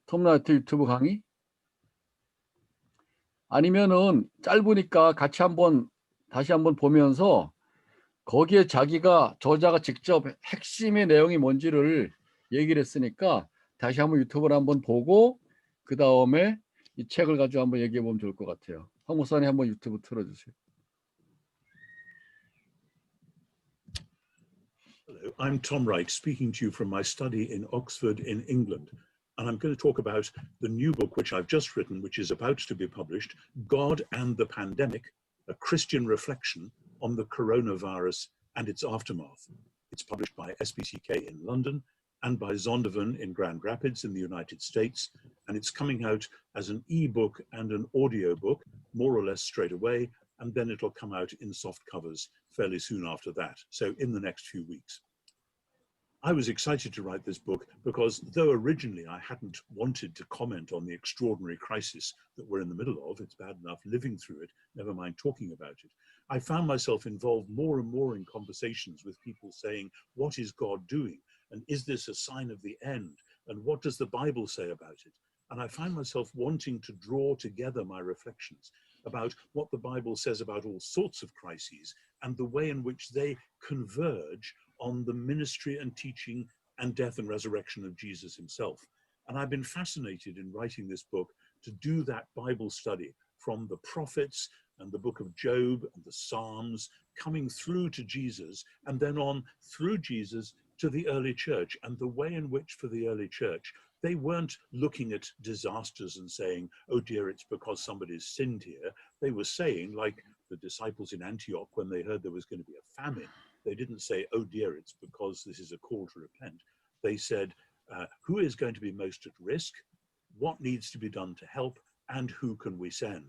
톰라이트 유튜브 강의? 아니면은 짧으니까 같이 다시 한번 보면서 거기에 저자가 직접 핵심의 내용이 뭔지를 얘기를 했으니까 다시 한번 유튜브를 한번 보고 그 다음에 이 책을 가지고 한번 얘기해 보면 좋을 것 같아요. 황 목사님 한번 유튜브 틀어주세요. Hello, I'm Tom Wright, speaking to you from my study in Oxford in England. And I'm going to talk about the new book which I've just written, which is about to be published, God and the Pandemic, a Christian reflection on the coronavirus and its aftermath. It's published by SPCK in London and by Zondervan in Grand Rapids in the United States. And it's coming out as an ebook and an audio book, more or less straight away. And then it'll come out in soft covers fairly soon after that, so in the next few weeks. I was excited to write this book because though originally I hadn't wanted to comment on the extraordinary crisis that we're in the middle of, it's bad enough living through it, never mind talking about it, I found myself involved more and more in conversations with people saying, what is God doing? And is this a sign of the end? And what does the Bible say about it? And I find myself wanting to draw together my reflections about what the Bible says about all sorts of crises and the way in which they converge on the ministry and teaching and death and resurrection of Jesus himself. And I've been fascinated in writing this book to do that Bible study from the prophets and the book of Job and the Psalms, coming through to Jesus, and then on through Jesus to the early church, and the way in which for the early church, they weren't looking at disasters and saying, oh dear, it's because somebody's sinned here. They were saying, like the disciples in Antioch, when they heard there was going to be a famine, they didn't say, oh dear, it's because this is a call to repent. They said, who is going to be most at risk? What needs to be done to help? And who can we send?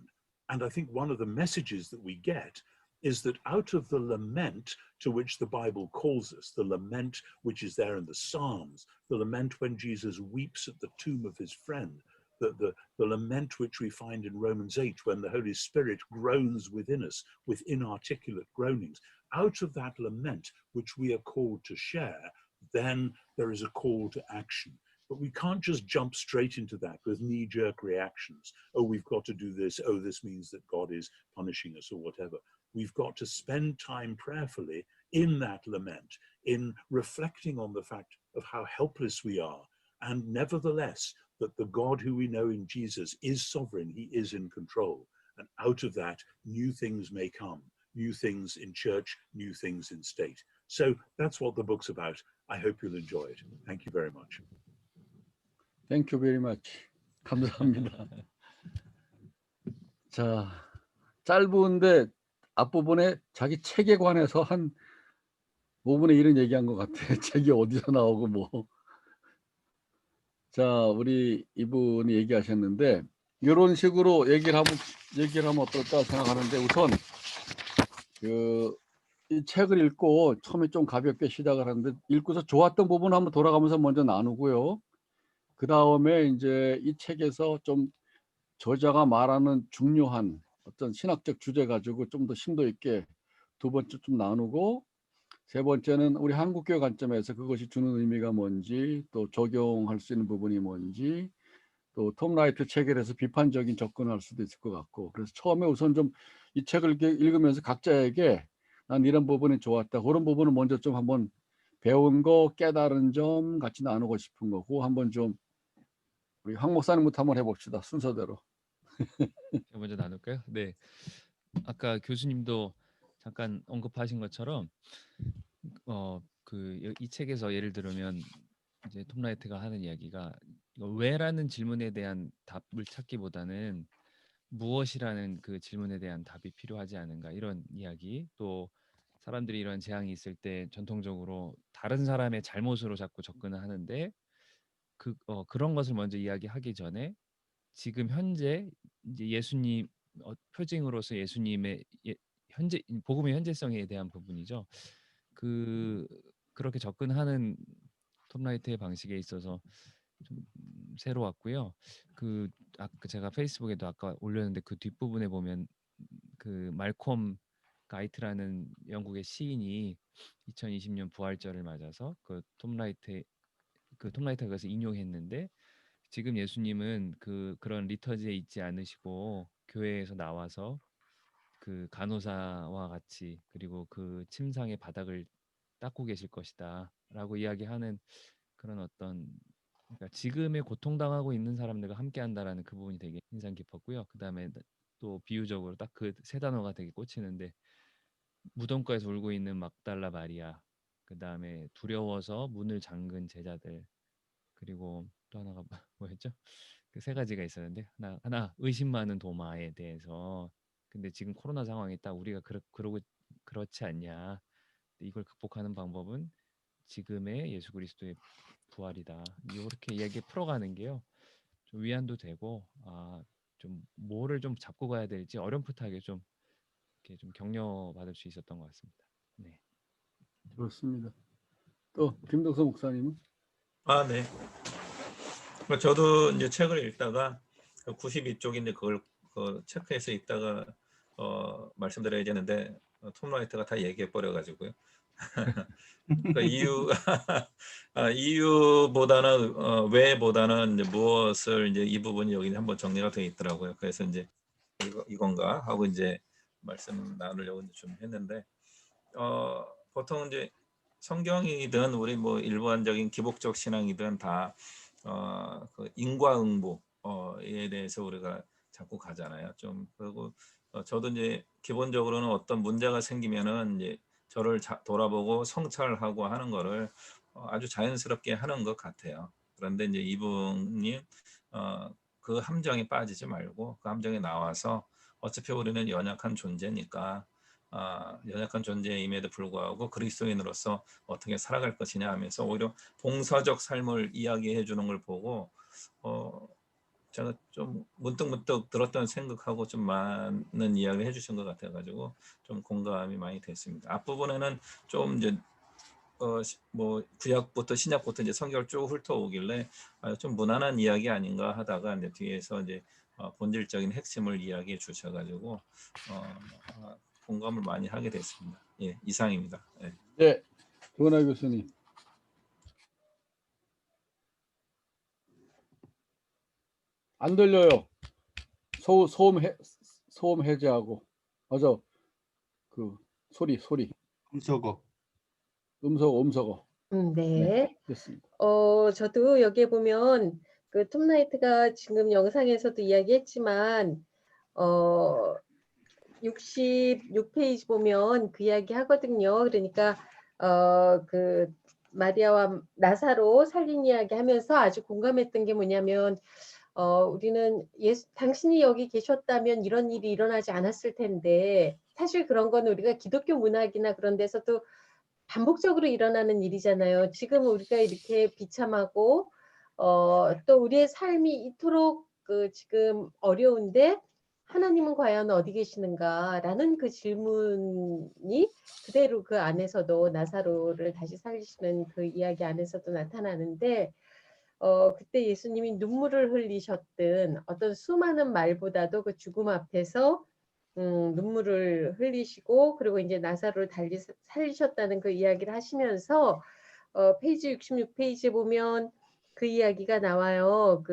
And I think one of the messages that we get is that out of the lament to which the Bible calls us, the lament which is there in the Psalms, the lament when Jesus weeps at the tomb of his friend, the lament which we find in Romans 8 when the Holy Spirit groans within us with inarticulate groanings, out of that lament which we are called to share, then there is a call to action. But we can't just jump straight into that with knee-jerk reactions. Oh, we've got to do this. Oh, this means that God is punishing us or whatever. We've got to spend time prayerfully in that lament, in reflecting on the fact of how helpless we are, and nevertheless, that the God who we know in Jesus is sovereign, he is in control. And out of that, new things may come, new things in church, new things in state. So that's what the book's about. I hope you'll enjoy it. Thank you very much. Thank you very much. 감사합니다. 자, 짧은데 앞부분에 자기 책에 관해서 한 5분의 1은 얘기한 것 같아. 책이 어디서 나오고 뭐. 자, 우리 이분이 얘기하셨는데 이런 식으로 얘기를 하면 어떨까 생각하는데 우선 이 책을 읽고 처음에 좀 가볍게 시작을 하는데 읽고서 좋았던 부분 한번 돌아가면서 먼저 나누고요. 그 다음에 이제 이 책에서 좀 저자가 말하는 중요한 어떤 신학적 주제 가지고 좀 더 심도 있게 두 번째 좀 나누고 세 번째는 우리 한국교회 관점에서 그것이 주는 의미가 뭔지 또 적용할 수 있는 부분이 뭔지 또 톰 라이트 책에 대해서 비판적인 접근을 할 수도 있을 것 같고 그래서 처음에 우선 좀 이 책을 읽으면서 각자에게 난 이런 부분이 좋았다 그런 부분을 먼저 좀 한번 배운 거 깨달은 점 같이 나누고 싶은 거고 한번 좀 우리 황 목사님부터 한번 해봅시다 순서대로. 제가 먼저 나눌까요? 네. 아까 교수님도 잠깐 언급하신 것처럼 이 책에서 예를 들면 이제 톰 라이트가 하는 이야기가 왜라는 질문에 대한 답을 찾기보다는 무엇이라는 그 질문에 대한 답이 필요하지 않은가 이런 이야기 또 사람들이 이런 재앙이 있을 때 전통적으로 다른 사람의 잘못으로 자꾸 접근을 하는데 그런 것을 먼저 이야기하기 전에 지금 현재 이제 예수님 표징으로서 예수님의 현재 복음의 현재성에 대한 부분이죠. 그렇게 접근하는 톰 라이트의 방식에 있어서 좀 새로웠고요. 제가 페이스북에도 아까 올렸는데 그 뒷부분에 보면 그 말콤 가이트라는 영국의 시인이 2020년 부활절을 맞아서 톰 라이트가 그것을 인용했는데 지금 예수님은 그런 리터지에 있지 않으시고 교회에서 나와서 그 간호사와 같이 그리고 그 침상의 바닥을 닦고 계실 것이다라고 이야기하는 그런 어떤 그러니까 지금의 고통당하고 있는 사람들과 함께한다라는 그 부분이 되게 인상 깊었고요. 그다음에 또 비유적으로 딱 그 세 단어가 되게 꽂히는데 무덤가에서 울고 있는 막달라 마리아, 그다음에 두려워서 문을 잠근 제자들, 그리고 또 하나가 뭐였죠? 그 세 가지가 있었는데 하나 의심 많은 도마에 대해서 근데 지금 코로나 상황이 딱 우리가 그러고 그렇지 않냐. 이걸 극복하는 방법은 지금의 예수 그리스도의 부활이다. 이렇게 이야기 풀어가는 게요. 좀 위안도 되고 좀 뭐를 좀 잡고 가야 될지 어렴풋하게 좀 이렇게 좀 격려 받을 수 있었던 것 같습니다. 네. 그렇습니다. 또 김덕서 목사님은? 네. 저도 이제 책을 읽다가 92쪽인데 그걸 체크해서 읽다가 말씀드려야 되는데 톰 라이트가 다 얘기해 버려 가지고요. 그 이유보다는 왜보다는 이제 무엇을 이제 이 부분이 여기 한번 정리가 되어 있더라고요. 그래서 이제 이건가 하고 이제 말씀 나누려고 좀 했는데 보통 이제 성경이든 우리 뭐 일반적인 기복적 신앙이든 다 그 인과응보에 대해서 우리가 자꾸 가잖아요. 좀 그리고 저도 이제 기본적으로는 어떤 문제가 생기면은 이제 저를 돌아보고 성찰하고 하는 거를 아주 자연스럽게 하는 것 같아요. 그런데 이제 이분이 그 함정에 빠지지 말고 그 함정에 나와서 어차피 우리는 연약한 존재니까 연약한 존재임에도 불구하고 그리스도인으로서 어떻게 살아갈 것이냐 하면서 오히려 봉사적 삶을 이야기해 주는 걸 보고 제가 좀 문득문득 들었던 생각하고 좀 많은 이야기를 해주신 것 같아가지고 좀 공감이 많이 됐습니다. 앞부분에는 좀 이제 뭐 구약부터 신약부터 이제 성경을 쭉 훑어오길래 좀 무난한 이야기 아닌가 하다가 이제 뒤에서 이제 본질적인 핵심을 이야기해 주셔가지고 공감을 많이 하게 됐습니다. 예, 이상입니다. 예. 네, 조은하 교수님. 안 들려요. 소음 해제하고. 맞아. 그 소리. 저거. 음소거. 네. 됐습니다. 저도 여기에 보면 그 톰 라이트가 지금 영상에서도 이야기했지만 66페이지 보면 그 이야기 하거든요. 그러니까 그 마리아와 나사로 살린 이야기 하면서 아주 공감했던 게 뭐냐면 우리는 당신이 여기 계셨다면 이런 일이 일어나지 않았을 텐데 사실 그런 건 우리가 기독교 문학이나 그런 데서도 반복적으로 일어나는 일이잖아요. 지금 우리가 이렇게 비참하고 또 우리의 삶이 이토록 지금 어려운데 하나님은 과연 어디 계시는가라는 그 질문이 그대로 그 안에서도 나사로를 다시 살리시는 그 이야기 안에서도 나타나는데 그때 예수님이 눈물을 흘리셨던 어떤 수많은 말보다도 그 죽음 앞에서 눈물을 흘리시고 그리고 이제 나사로를 살리셨다는 그 이야기를 하시면서 페이지 66페이지에 보면 그 이야기가 나와요.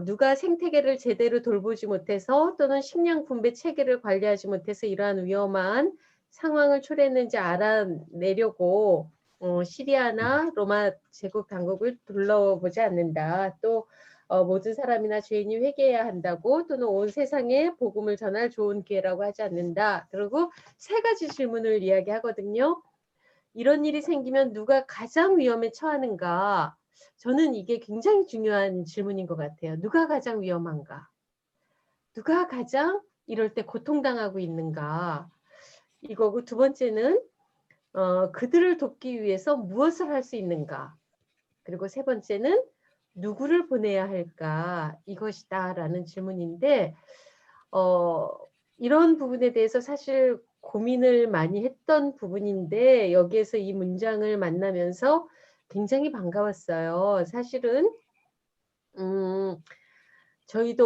누가 생태계를 제대로 돌보지 못해서 또는 식량 분배 체계를 관리하지 못해서 이러한 위험한 상황을 초래했는지 알아내려고 시리아나 로마 제국 당국을 둘러보지 않는다. 또 모든 사람이나 죄인이 회개해야 한다고 또는 온 세상에 복음을 전할 좋은 기회라고 하지 않는다. 그리고 세 가지 질문을 이야기하거든요. 이런 일이 생기면 누가 가장 위험에 처하는가? 저는 이게 굉장히 중요한 질문인 것 같아요. 누가 가장 위험한가? 누가 가장 이럴 때 고통당하고 있는가? 이거고 두 번째는 그들을 돕기 위해서 무엇을 할 수 있는가? 그리고 세 번째는 누구를 보내야 할까? 이것이다라는 질문인데 이런 부분에 대해서 사실 고민을 많이 했던 부분인데 여기에서 이 문장을 만나면서 굉장히 반가웠어요. 사실은 저희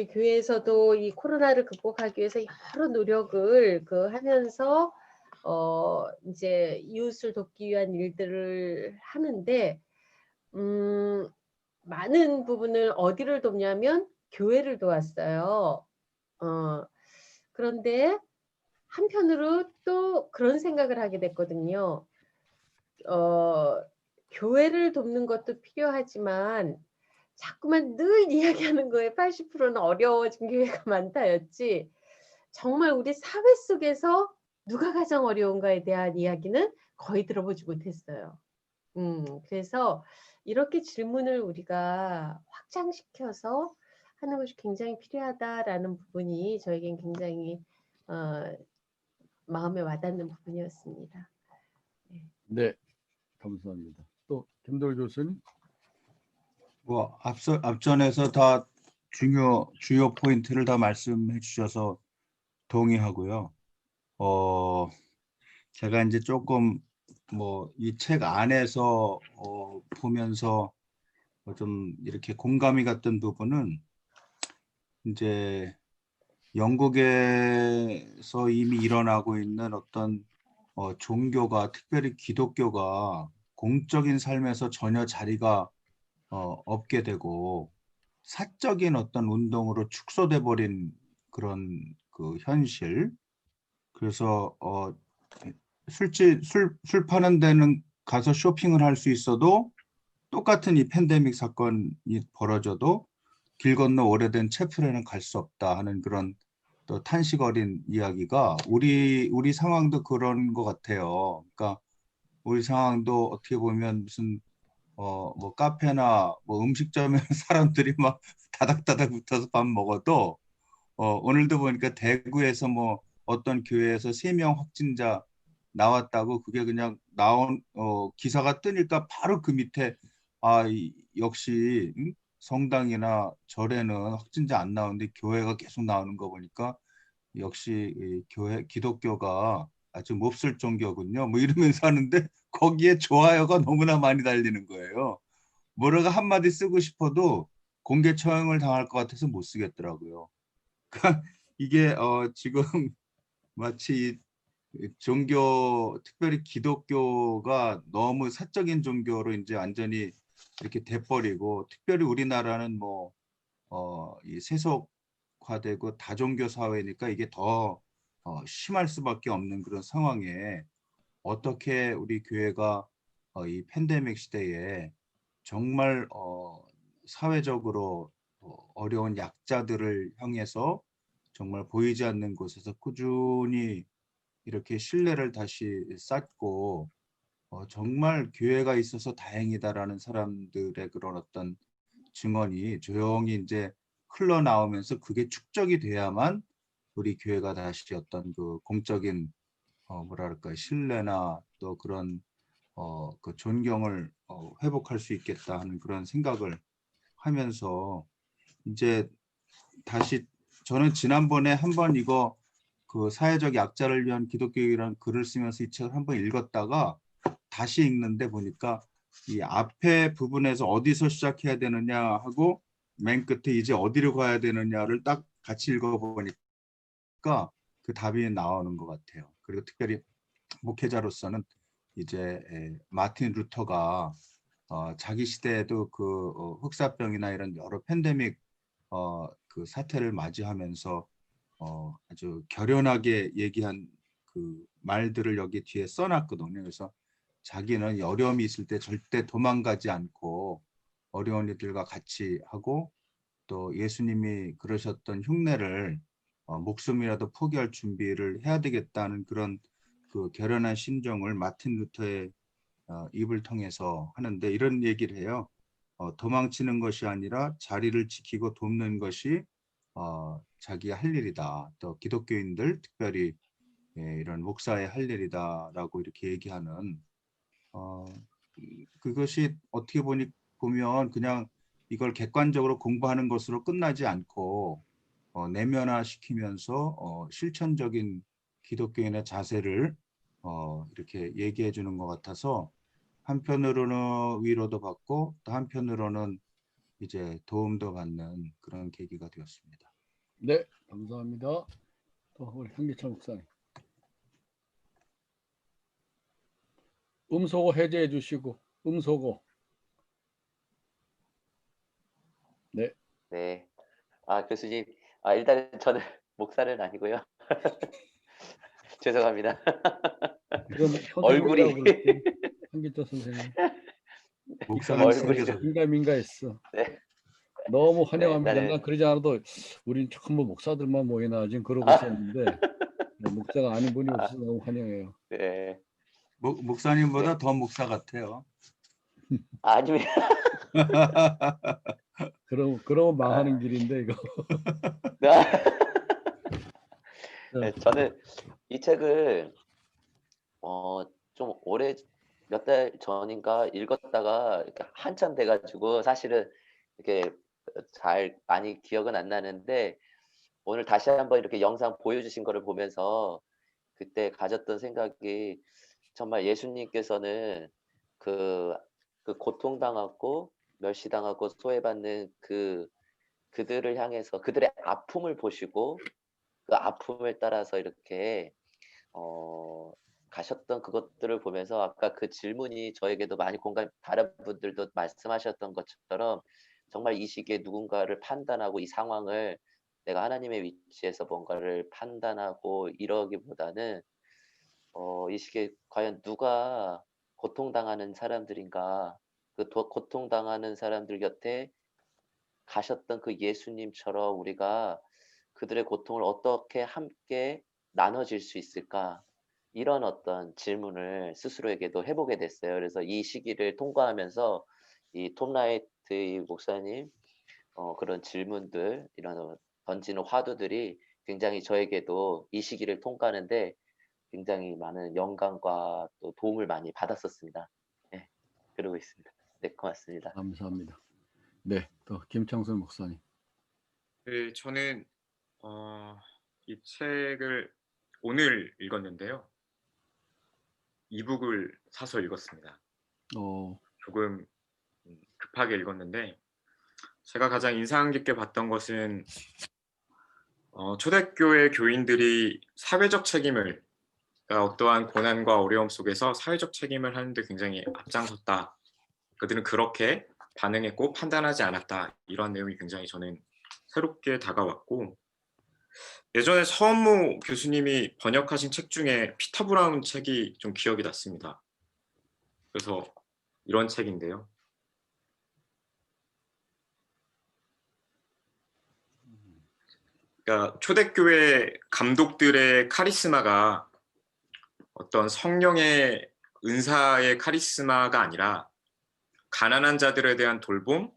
교회에서도 이 코로나를 극복하기 위해서 여러 노력을 하면서 이제 이웃을 돕기 위한 일들을 하는데 많은 부분을 어디를 돕냐면 교회를 도왔어요. 그런데 한편으로 또 그런 생각을 하게 됐거든요. 교회를 돕는 것도 필요하지만 자꾸만 늘 이야기하는 거에 80%는 어려워진 교회가 많다였지, 정말 우리 사회 속에서 누가 가장 어려운가에 대한 이야기는 거의 들어보지 못했어요. 그래서 이렇게 질문을 우리가 확장시켜서 하는 것이 굉장히 필요하다라는 부분이 저에겐 굉장히 마음에 와닿는 부분이었습니다. 네, 감사합니다. 또 김도일 교수님. 뭐 앞전에서 다 주요 포인트를 다 말씀해 주셔서 동의하고요. 제가 이제 조금 뭐 이 책 안에서 보면서 좀 이렇게 공감이 갔던 부분은, 이제 영국에서 이미 일어나고 있는 어떤 종교가, 특별히 기독교가 공적인 삶에서 전혀 자리가 없게 되고 사적인 어떤 운동으로 축소돼 버린 그런 그 현실. 그래서 술 파는 데는 가서 쇼핑을 할 수 있어도 똑같은 이 팬데믹 사건이 벌어져도 길 건너 오래된 채플에는 갈 수 없다 하는 그런 또 탄식 어린 이야기가 우리 상황도 그런 것 같아요. 그러니까 우리 상황도 어떻게 보면 무슨 뭐 카페나 뭐 음식점에 사람들이 막 다닥다닥 붙어서 밥 먹어도 오늘도 보니까 대구에서 뭐 어떤 교회에서 3명 확진자 나왔다고, 그게 그냥 나온 기사가 뜨니까 바로 그 밑에 역시 성당이나 절에는 확진자 안 나오는데 교회가 계속 나오는 거 보니까 역시 이 기독교가 아주 몹쓸 종교군요. 뭐 이러면서 하는데 거기에 좋아요가 너무나 많이 달리는 거예요. 뭐라고 한마디 쓰고 싶어도 공개 처형을 당할 것 같아서 못 쓰겠더라고요. 그러니까 이게 지금 마치 종교, 특별히 기독교가 너무 사적인 종교로 이제 완전히 이렇게 돼버리고, 특별히 우리나라는 뭐 이 세속화되고 다종교 사회니까 이게 더 심할 수밖에 없는 그런 상황에, 어떻게 우리 교회가 이 팬데믹 시대에 정말 사회적으로 어려운 약자들을 향해서 정말 보이지 않는 곳에서 꾸준히 이렇게 신뢰를 다시 쌓고 정말 교회가 있어서 다행이다라는 사람들의 그런 어떤 증언이 조용히 이제 흘러나오면서 그게 축적이 돼야만 우리 교회가 다시 어떤 그 공적인 뭐랄까 신뢰나 또 그런 그 존경을 회복할 수 있겠다 하는 그런 생각을 하면서, 이제 다시 저는 지난번에 한번 이거 그 사회적 약자를 위한 기독교이라는 글을 쓰면서 이 책을 한번 읽었다가 다시 읽는데 보니까 이 앞에 부분에서 어디서 시작해야 되느냐 하고 맨 끝에 이제 어디로 가야 되느냐를 딱 같이 읽어보니까 그 답이 나오는 것 같아요. 그리고 특별히 목회자로서는 이제 마틴 루터가 자기 시대에도 그 흑사병이나 이런 여러 팬데믹 그 사태를 맞이하면서 아주 결연하게 얘기한 그 말들을 여기 뒤에 써놨거든요. 그래서 자기는 어려움이 있을 때 절대 도망가지 않고 어려운 이들과 같이 하고, 또 예수님이 그러셨던 흉내를 목숨이라도 포기할 준비를 해야 되겠다는 그런 그 결연한 심정을 마틴 루터의 입을 통해서 하는데, 이런 얘기를 해요. 도망치는 것이 아니라 자리를 지키고 돕는 것이 자기가 할 일이다. 또 기독교인들, 특별히 이런 목사의 할 일이다라고 이렇게 얘기하는, 그것이 어떻게 보면 그냥 이걸 객관적으로 공부하는 것으로 끝나지 않고 내면화시키면서 실천적인 기독교인의 자세를 이렇게 얘기해 주는 것 같아서, 한편으로는 위로도 받고 또 한편으로는 이제 도움도 받는 그런 계기가 되었습니다. 네, 감사합니다. 또 우리 현기철 목사님. 음소거 해제해 주시고. 음소거. 네. 네. 교수님, 일단 저는 목사는 아니고요. 죄송합니다. 그럼 얼굴이 선생님이라고 부를게. 한기조 선생님. 목사가 얼굴이 생겨서 좀 민가민가했어. 네. 너무 네, 환영합니다. 난 일단은 그러지 않아도 우린 전부 목사들만 모이나 지금 그러고 있었는데 목사가 아닌 분이 아, 없어서 너무 환영해요. 네. 목사님보다 네. 더 목사 같아요. 아닙니다. 그러면 아, 망하는 길인데 이거. 네, 자, 저는 이 책을 좀 오래 몇 달 전인가 읽었다가 이렇게 한참 돼 가지고 사실은 이렇게 잘 많이 기억은 안 나는데 오늘 다시 한번 이렇게 영상 보여주신 거를 보면서 그때 가졌던 생각이 정말 예수님께서는 그, 그 고통당하고 멸시당하고 소외받는 그들을 향해서 그들의 아픔을 보시고 그 아픔을 따라서 이렇게 어 가셨던 그것들을 보면서 아까 그 질문이 저에게도 많이 다른 분들도 말씀하셨던 것처럼 정말 이 시기에 누군가를 판단하고 이 상황을 내가 하나님의 위치에서 뭔가를 판단하고 이러기보다는 이 시기에 과연 누가 고통당하는 사람들인가, 고통당하는 사람들 곁에 가셨던 그 예수님처럼 우리가 그들의 고통을 어떻게 함께 나눠질 수 있을까? 이런 어떤 질문을 스스로에게도 해보게 됐어요. 그래서 이 시기를 통과하면서 이 톰 라이트 목사님 그런 질문들, 이런 던지는 화두들이 굉장히 저에게도 이 시기를 통과하는데 굉장히 많은 영감과 또 도움을 많이 받았었습니다. 네, 그러고 있습니다. 네, 고맙습니다. 감사합니다. 네, 또 김창순 목사님. 네, 저는 이 책을 오늘 읽었는데요. 이북을 사서 읽었습니다. 조금 급하게 읽었는데 제가 가장 인상 깊게 봤던 것은 초대교회 교인들이 사회적 책임을, 그러니까 어떠한 고난과 어려움 속에서 사회적 책임을 하는데 굉장히 앞장섰다. 그들은 그렇게 반응했고 판단하지 않았다. 이런 내용이 굉장히 저는 새롭게 다가왔고, 예전에 서은모 교수님이 번역하신 책 중에 피터 브라운 책이 좀 기억이 났습니다. 그래서 이런 책인데요. 그러니까 초대교회 감독들의 카리스마가 어떤 성령의 은사의 카리스마가 아니라 가난한 자들에 대한 돌봄,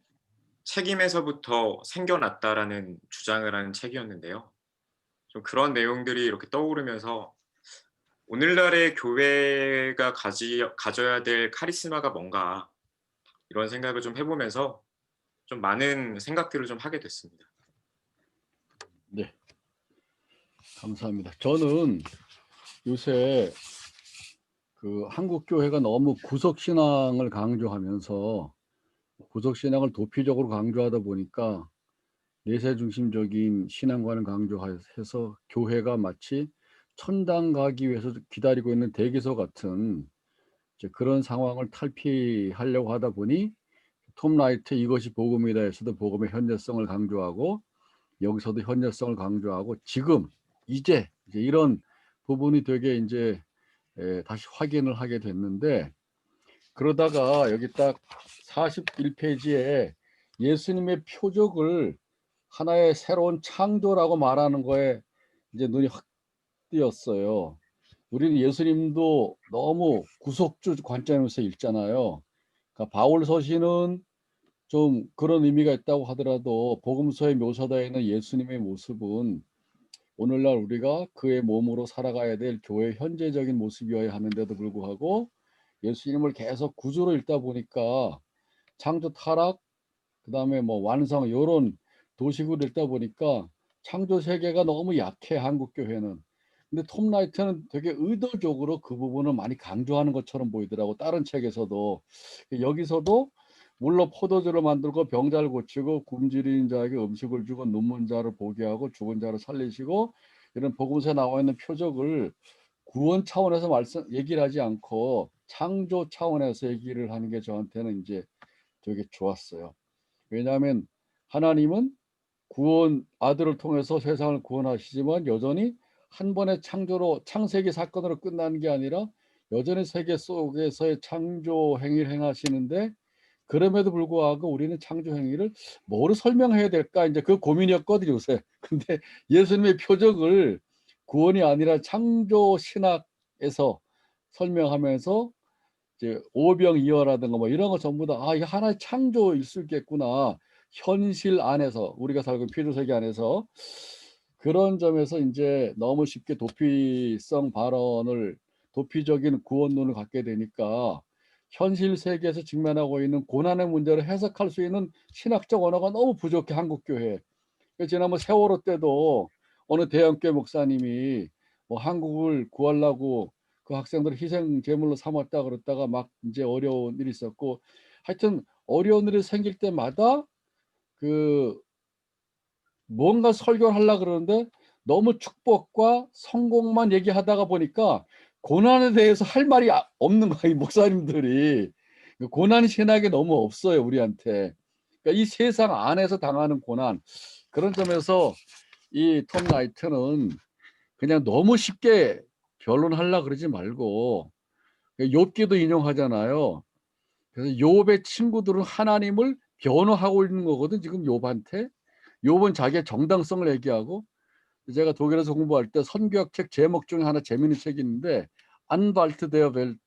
책임에서부터 생겨났다라는 주장을 하는 책이었는데요. 좀 그런 내용들이 이렇게 떠오르면서 오늘날의 교회가 가져야 될 카리스마가 뭔가, 이런 생각을 좀 해보면서 좀 많은 생각들을 좀 하게 됐습니다. 네, 감사합니다. 저는 요새 그 한국 교회가 너무 구속 신앙을 강조하면서 구속 신앙을 도피적으로 강조하다 보니까 내세 중심적인 신앙관을 강조해서 교회가 마치 천당 가기 위해서 기다리고 있는 대기소 같은 이제 그런 상황을 탈피하려고 하다 보니 톰 라이트 이것이 복음이다에서도 복음의 현재성을 강조하고 여기서도 현재성을 강조하고 지금 이제 이런 부분이 되게 이제 다시 확인을 하게 됐는데, 그러다가 여기 딱 41페이지에 예수님의 표적을 하나의 새로운 창조라고 말하는 거에 이제 눈이 확 띄었어요. 우리는 예수님도 너무 구속주 관점에서 읽잖아요. 그러니까 바울 서신은 좀 그런 의미가 있다고 하더라도 복음서에 묘사되어 있는 예수님의 모습은 오늘날 우리가 그의 몸으로 살아가야 될 교회의 현재적인 모습이어야 하는데도 불구하고 예수님을 계속 구주로 읽다 보니까 창조 타락, 그다음에 뭐 완성 이런 도식으로 읽다 보니까 창조 세계가 너무 약해, 한국 교회는. 근데 톰 라이트는 되게 의도적으로 그 부분을 많이 강조하는 것처럼 보이더라고, 다른 책에서도. 여기서도 물로 포도주를 만들고 병자를 고치고 굶주린 자에게 음식을 주고 눈먼 자를 보게 하고 죽은 자를 살리시고, 이런 복음서에 나와 있는 표적을 구원 차원에서 얘기를 하지 않고 창조 차원에서 얘기를 하는 게 저한테는 이제 되게 좋았어요. 왜냐하면 하나님은 구원 아들을 통해서 세상을 구원하시지만 여전히 한 번의 창조로 창세기 사건으로 끝나는 게 아니라 여전히 세계 속에서의 창조 행위를 행하시는데 그럼에도 불구하고 우리는 창조 행위를 뭐로 설명해야 될까 이제 그 고민이었거든요 요새. 근데 예수님의 표적을 구원이 아니라 창조 신학에서 설명하면서 이제 오병이어라든가 뭐 이런 거 전부 다 이게 하나의 창조일 수 있겠구나. 현실 안에서 우리가 살고 있는 필요세계 안에서 그런 점에서 이제 너무 쉽게 도피성 발언을 도피적인 구원론을 갖게 되니까 현실 세계에서 직면하고 있는 고난의 문제를 해석할 수 있는 신학적 언어가 너무 부족해 한국 교회. 지난번 세월호 때도 어느 대형교회 목사님이 뭐 한국을 구하려고 그 학생들을 희생 제물로 삼았다 그랬다가 막 이제 어려운 일이 있었고 하여튼 어려운 일이 생길 때마다 그 뭔가 설교를 하려고 그러는데 너무 축복과 성공만 얘기하다가 보니까 고난에 대해서 할 말이 없는 거야, 이 목사님들이. 고난 신학이 너무 없어요, 우리한테. 그러니까 이 세상 안에서 당하는 고난. 그런 점에서 이 톰 라이트는 그냥 너무 쉽게 변론하려고 그러지 말고 욥기도 인용하잖아요. 그래서 욥의 친구들은 하나님을 변호하고 있는 거거든, 지금 욥한테. 욥은 자기의 정당성을 얘기하고 제가 독일에서 공부할 때 선교학 책 제목 중에 하나 재미있는 책이 있는데 안발트 데어 벨트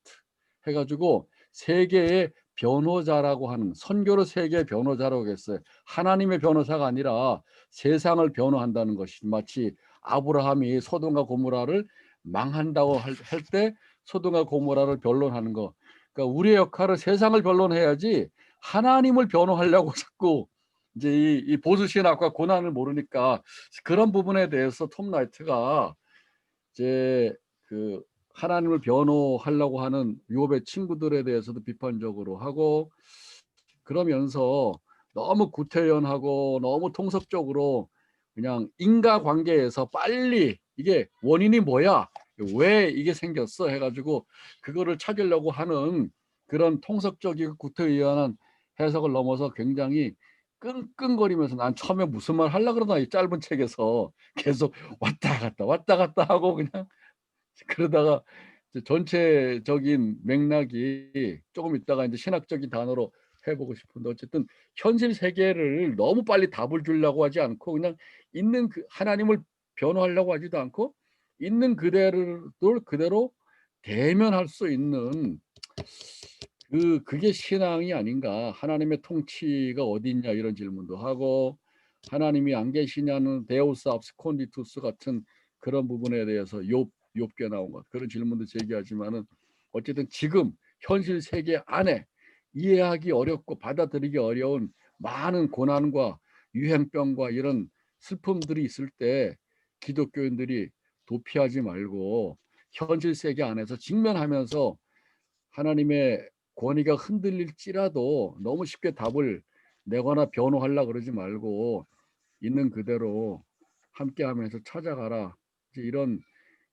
해가지고 세계의 변호자라고 하는 선교로 세계의 변호자라고 했어요. 하나님의 변호사가 아니라 세상을 변호한다는 것이 마치 아브라함이 소돔과 고모라를 망한다고 할 때 소돔과 고모라를 변론하는 거. 그러니까 우리의 역할은 세상을 변론해야지 하나님을 변호하려고 자꾸 이제 이 보수 신학과 고난을 모르니까 그런 부분에 대해서 톰 라이트가 이제 그 하나님을 변호하려고 하는 욥의 친구들에 대해서도 비판적으로 하고 그러면서 너무 구태연하고 너무 통섭적으로 그냥 인과관계에서 빨리 이게 원인이 뭐야 왜 이게 생겼어 해가지고 그거를 찾으려고 하는 그런 통섭적이고 구태의연한 해석을 넘어서 굉장히 끙끙거리면서 난 처음에 무슨 말 하려고 그러나 이 짧은 책에서 계속 왔다 갔다 하고 그냥 그러다가 이제 전체적인 맥락이 조금 있다가 이제 신학적인 단어로 해보고 싶은데 어쨌든 현실 세계를 너무 빨리 답을 주려고 하지 않고 그냥 있는 그 하나님을 변호하려고 하지도 않고 있는 그대로 대면할 수 있는 그게 신앙이 아닌가. 하나님의 통치가 어디 있냐 이런 질문도 하고 하나님이 안 계시냐는 데우스 압스콘디투스 같은 그런 부분에 대해서 욥게 나온 것 그런 질문도 제기하지만은 어쨌든 지금 현실 세계 안에 이해하기 어렵고 받아들이기 어려운 많은 고난과 유행병과 이런 슬픔들이 있을 때 기독교인들이 도피하지 말고 현실 세계 안에서 직면하면서 하나님의 권위가 흔들릴지라도 너무 쉽게 답을 내거나 변호하려고 그러지 말고 있는 그대로 함께하면서 찾아가라. 이런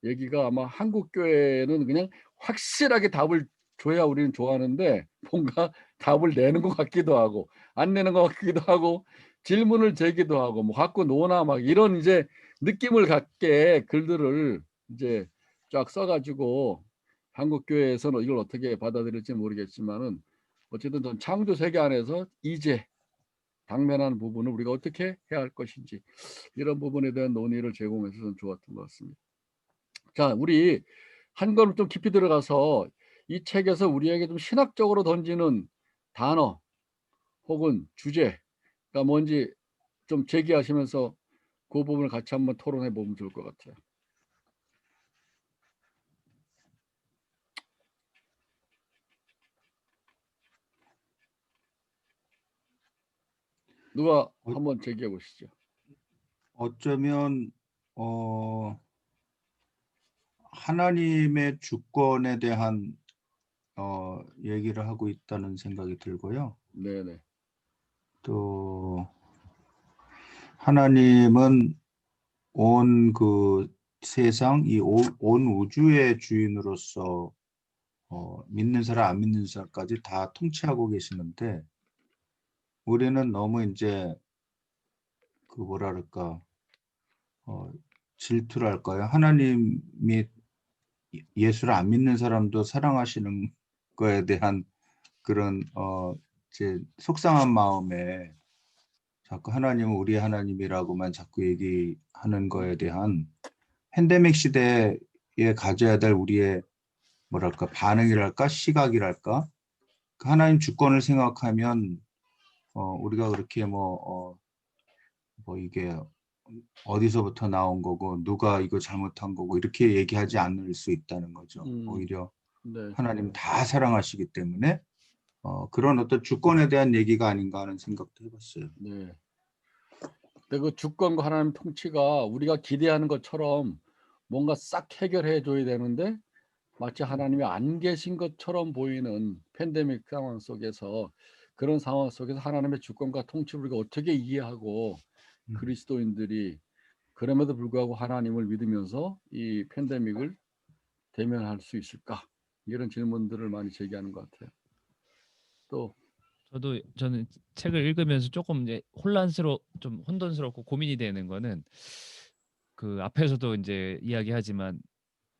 얘기가 아마 한국 교회는 그냥 확실하게 답을 줘야 우리는 좋아하는데 뭔가 답을 내는 것 같기도 하고 안 내는 것 같기도 하고 질문을 제기도 하고 뭐 갖고 노나 막 이런 이제 느낌을 갖게 글들을 이제 쫙 써가지고 한국 교회에서는 이걸 어떻게 받아들일지 모르겠지만은 어쨌든 전 창조 세계 안에서 이제 당면한 부분을 우리가 어떻게 해야 할 것인지 이런 부분에 대한 논의를 제공해서 전 좋았던 것 같습니다. 자, 우리 한 걸음 좀 깊이 들어가서 이 책에서 우리에게 좀 신학적으로 던지는 단어 혹은 주제가 뭔지 좀 제기하시면서 그 부분을 같이 한번 토론해 보면 좋을 것 같아요. 누가 한번 제기해 보시죠. 어쩌면 하나님의 주권에 대한 얘기를 하고 있다는 생각이 들고요. 네네. 또 하나님은 온 그 세상, 온 우주의 주인으로서 믿는 사람, 안 믿는 사람까지 다 통치하고 계시는데 우리는 너무 이제 그 뭐랄까 질투랄까요? 하나님이 예수를 안 믿는 사람도 사랑하시는 거에 대한 그런 제 속상한 마음에 자꾸 하나님은 우리 하나님이라고만 자꾸 얘기하는 거에 대한 팬데믹 시대에 가져야 될 우리의 뭐랄까 반응이랄까 시각이랄까 그 하나님 주권을 생각하면 우리가 그렇게 뭐 이게 어디서부터 나온 거고 누가 이거 잘못한 거고 이렇게 얘기하지 않을 수 있다는 거죠. 오히려 네. 하나님 다 사랑하시기 때문에 그런 어떤 주권에 대한 얘기가 아닌가 하는 생각도 해봤어요. 네. 근데 그 주권과 하나님 통치가 우리가 기대하는 것처럼 뭔가 싹 해결해 줘야 되는데 마치 하나님이 안 계신 것처럼 보이는 팬데믹 상황 속에서 그런 상황 속에서 하나님의 주권과 통치를 우리가 어떻게 이해하고 그리스도인들이 그럼에도 불구하고 하나님을 믿으면서 이 팬데믹을 대면할 수 있을까? 이런 질문들을 많이 제기하는 것 같아요. 또 저는 책을 읽으면서 조금 이제 좀 혼돈스럽고 고민이 되는 거는 그 앞에서도 이제 이야기하지만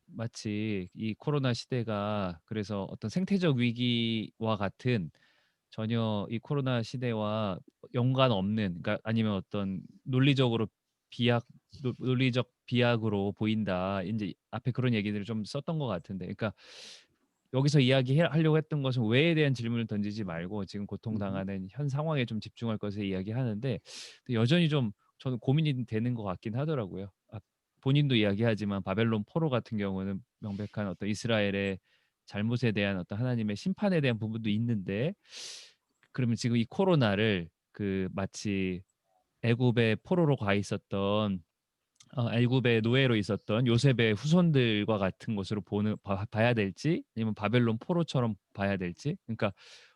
마치 이 코로나 시대가 그래서 어떤 생태적 위기와 같은 전혀 이 코로나 시대와 연관 없는, 그러니까 아니면 어떤 논리적 비약으로 보인다. 이제 앞에 그런 얘기들을 좀 썼던 것 같은데, 그러니까 여기서 이야기하려고 했던 것은 왜에 대한 질문을 던지지 말고 지금 고통당하는 현 상황에 좀 집중할 것을 이야기하는데 여전히 좀 저는 고민이 되는 것 같긴 하더라고요. 본인도 이야기하지만 바벨론 포로 같은 경우는 명백한 어떤 이스라엘의 잘못에 대한 어떤 하나님의 심판에 대한 부분도 있는데, 그러면 지금 이 코로나를 그 마치 애굽의 포로로 가 있었던 애굽의 노예로 있었던 요셉의 후손들과 같은 것으로 봐야 될지 아니면 바벨론 포로처럼 봐야 될지, 그러니까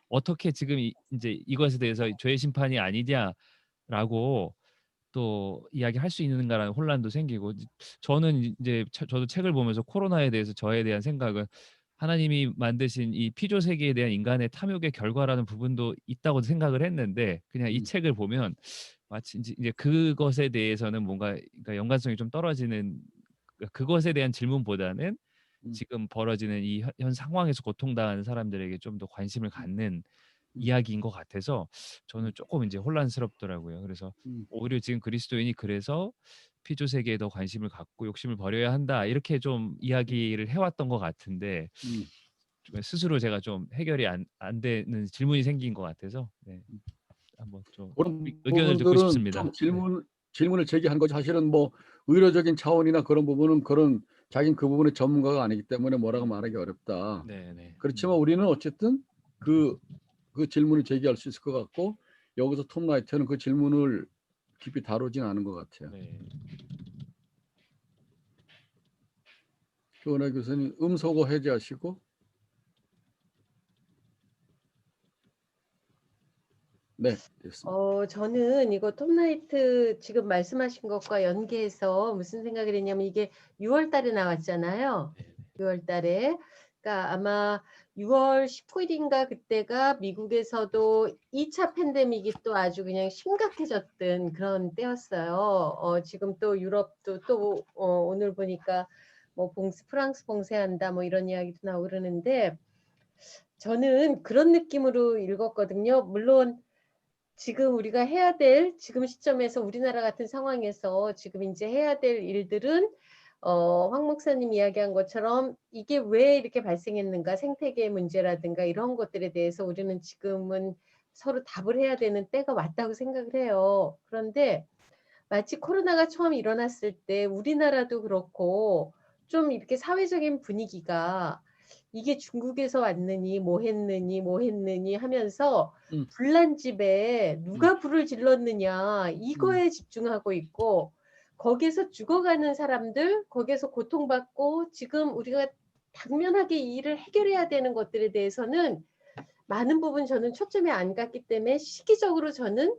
어떻게 지금 이제 이것에 대해서 죄의 심판이 아니냐라고 또 이야기할 수 있는가라는 혼란도 생기고, 저는 이제 저도 책을 보면서 코로나에 대해서 저에 대한 생각은 하나님이 만드신 이 피조 세계에 대한 인간의 탐욕의 결과라는 부분도 있다고 생각을 했는데, 그냥 이 책을 보면 마치 이제 그것에 대해서는 뭔가 그러니까 연관성이 좀 떨어지는, 그것에 대한 질문보다는 지금 벌어지는 이 현 상황에서 고통당하는 사람들에게 좀 더 관심을 갖는 이야기인 것 같아서 저는 조금 이제 혼란스럽더라고요. 그래서 오히려 지금 그리스도인이 그래서 피조 세계에 더 관심을 갖고 욕심을 버려야 한다 이렇게 좀 이야기를 해왔던 것 같은데 스스로 제가 좀 해결이 안 되는 질문이 생긴 것 같아서 한번 좀 그런 의견을 듣고 부분들은 싶습니다. 좀 질문을 제기한 것이 사실은 뭐 의료적인 차원이나 그런 부분은 자기는 그 부분의 전문가가 아니기 때문에 뭐라고 말하기 어렵다. 네네. 그렇지만 우리는 어쨌든 그 질문을 제기할 수 있을 것 같고 여기서 톰 라이트는 그 질문을 깊이 다루진 않은 것 같아요. 네. 조은하 교수님 음소거 해제하시고. 네, 됐습니다. 저는 이거 톰 라이트 지금 말씀하신 것과 연계해서 무슨 생각을 했냐면 이게 6월 달에 나왔잖아요. 6월 달에. 그러니까 아마 6월 19일인가 그때가 미국에서도 2차 팬데믹이 또 아주 그냥 심각해졌던 그런 때였어요. 지금 또 유럽도 또 오늘 보니까 뭐 프랑스 봉쇄한다 뭐 이런 이야기도 나오고 그러는데 저는 그런 느낌으로 읽었거든요. 물론 지금 우리가 해야 될 지금 시점에서 우리나라 같은 상황에서 지금 이제 해야 될 일들은 황 목사님 이야기한 것처럼 이게 왜 이렇게 발생했는가, 생태계 문제라든가 이런 것들에 대해서 우리는 지금은 서로 답을 해야 되는 때가 왔다고 생각을 해요. 그런데 마치 코로나가 처음 일어났을 때 우리나라도 그렇고 좀 이렇게 사회적인 분위기가 이게 중국에서 왔느니 뭐 했느니 하면서 불난 집에 누가 불을 질렀느냐 이거에 집중하고 있고, 거기서 죽어가는 사람들, 거기에서 고통받고 지금 우리가 당면하게 이 일을 해결해야 되는 것들에 대해서는 많은 부분 저는 초점이 안 갔기 때문에 시기적으로 저는,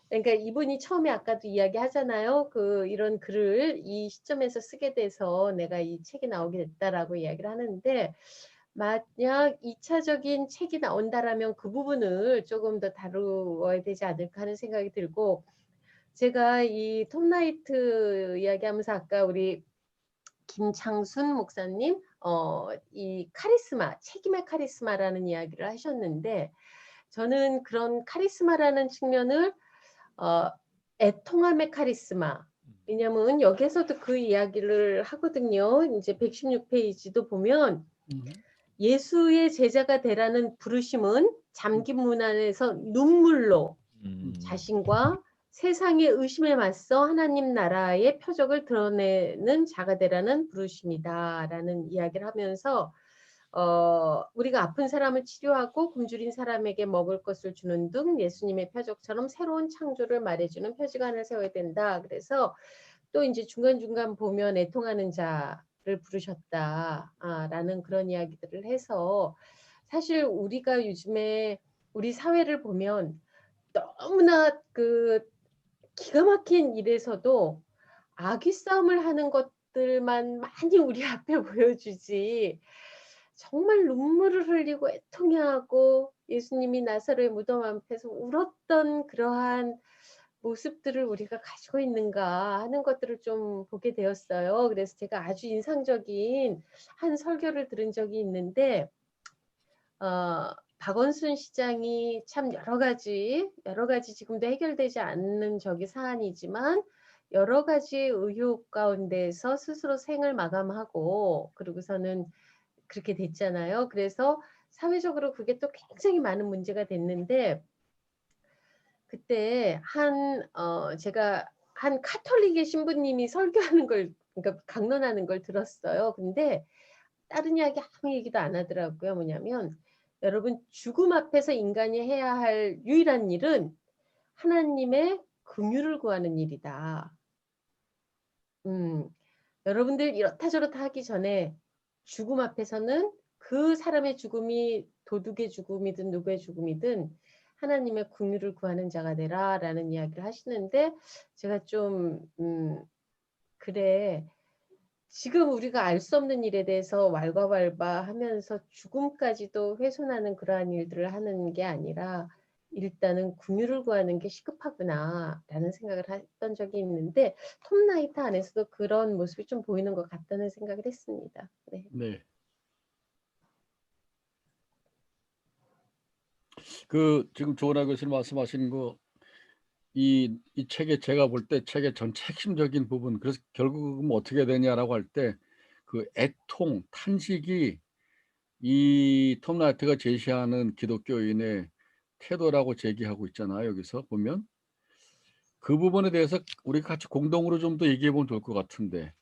그러니까 이분이 처음에 아까도 이야기하잖아요. 이런 글을 이 시점에서 쓰게 돼서 내가 이 책이 나오게 됐다라고 이야기를 하는데, 만약 2차적인 책이 나온다라면 그 부분을 조금 더 다루어야 되지 않을까 하는 생각이 들고, 제가 이 톰라이트 이야기하면서 아까 우리 김창순 목사님 이 카리스마, 책임의 카리스마라는 이야기를 하셨는데 저는 그런 카리스마라는 측면을 애통함의 카리스마. 왜냐면 여기에서도 그 이야기를 하거든요. 이제 116페이지도 보면 예수의 제자가 되라는 부르심은 잠긴 문 안에서 눈물로 자신과 세상의 의심에 맞서 하나님 나라의 표적을 드러내는 자가 되라는 부르심이다라는 이야기를 하면서 우리가 아픈 사람을 치료하고 굶주린 사람에게 먹을 것을 주는 등 예수님의 표적처럼 새로운 창조를 말해주는 표지관을 세워야 된다. 그래서 또 이제 중간중간 보면 애통하는 자를 부르셨다라는 그런 이야기들을 해서 사실 우리가 요즘에 우리 사회를 보면 너무나 그 기가 막힌 일에서도 악의 싸움을 하는 것들만 많이 우리 앞에 보여주지 정말 눈물을 흘리고 애통해하고 예수님이 나사로의 무덤 앞에서 울었던 그러한 모습들을 우리가 가지고 있는가 하는 것들을 좀 보게 되었어요. 그래서 제가 아주 인상적인 한 설교를 들은 적이 있는데 박원순 시장이 참 여러 가지 지금도 해결되지 않는 사안이지만 여러 가지 의혹 가운데서 스스로 생을 마감하고 그러고서는 그렇게 됐잖아요. 그래서 사회적으로 그게 또 굉장히 많은 문제가 됐는데 그때 제가 한 카톨릭의 신부님이 설교하는 걸 그러니까 강론하는 걸 들었어요. 근데 다른 이야기 아무 얘기도 안 하더라고요. 뭐냐면 여러분 죽음 앞에서 인간이 해야 할 유일한 일은 하나님의 긍휼을 구하는 일이다. 여러분들 이렇다 저렇다 하기 전에 죽음 앞에서는 그 사람의 죽음이 도둑의 죽음이든 누구의 죽음이든 하나님의 긍휼을 구하는 자가 되라라는 이야기를 하시는데 제가 좀 그래 지금 우리가 알 수 없는 일에 대해서 왈가왈부하면서 죽음까지도 훼손하는 그러한 일들을 하는 게 아니라 일단은 긍휼을 구하는 게 시급하구나라는 생각을 했던 적이 있는데 톰라이트 안에서도 그런 모습이 좀 보이는 것 같다는 생각을 했습니다. 네. 네. 그 지금 조은하 교수님 말씀하신 이 책에 제가 볼 때 책의 전체 핵심적인 부분 그래서 결국은 어떻게 되냐라고 할 때 그 애통, 탄식이 이 톰라이트가 제시하는 기독교인의 태도라고 제기하고 있잖아요. 여기서 보면 그 부분에 대해서 우리가 같이 공동으로 좀 더 얘기해 보면 좋을 것 같은데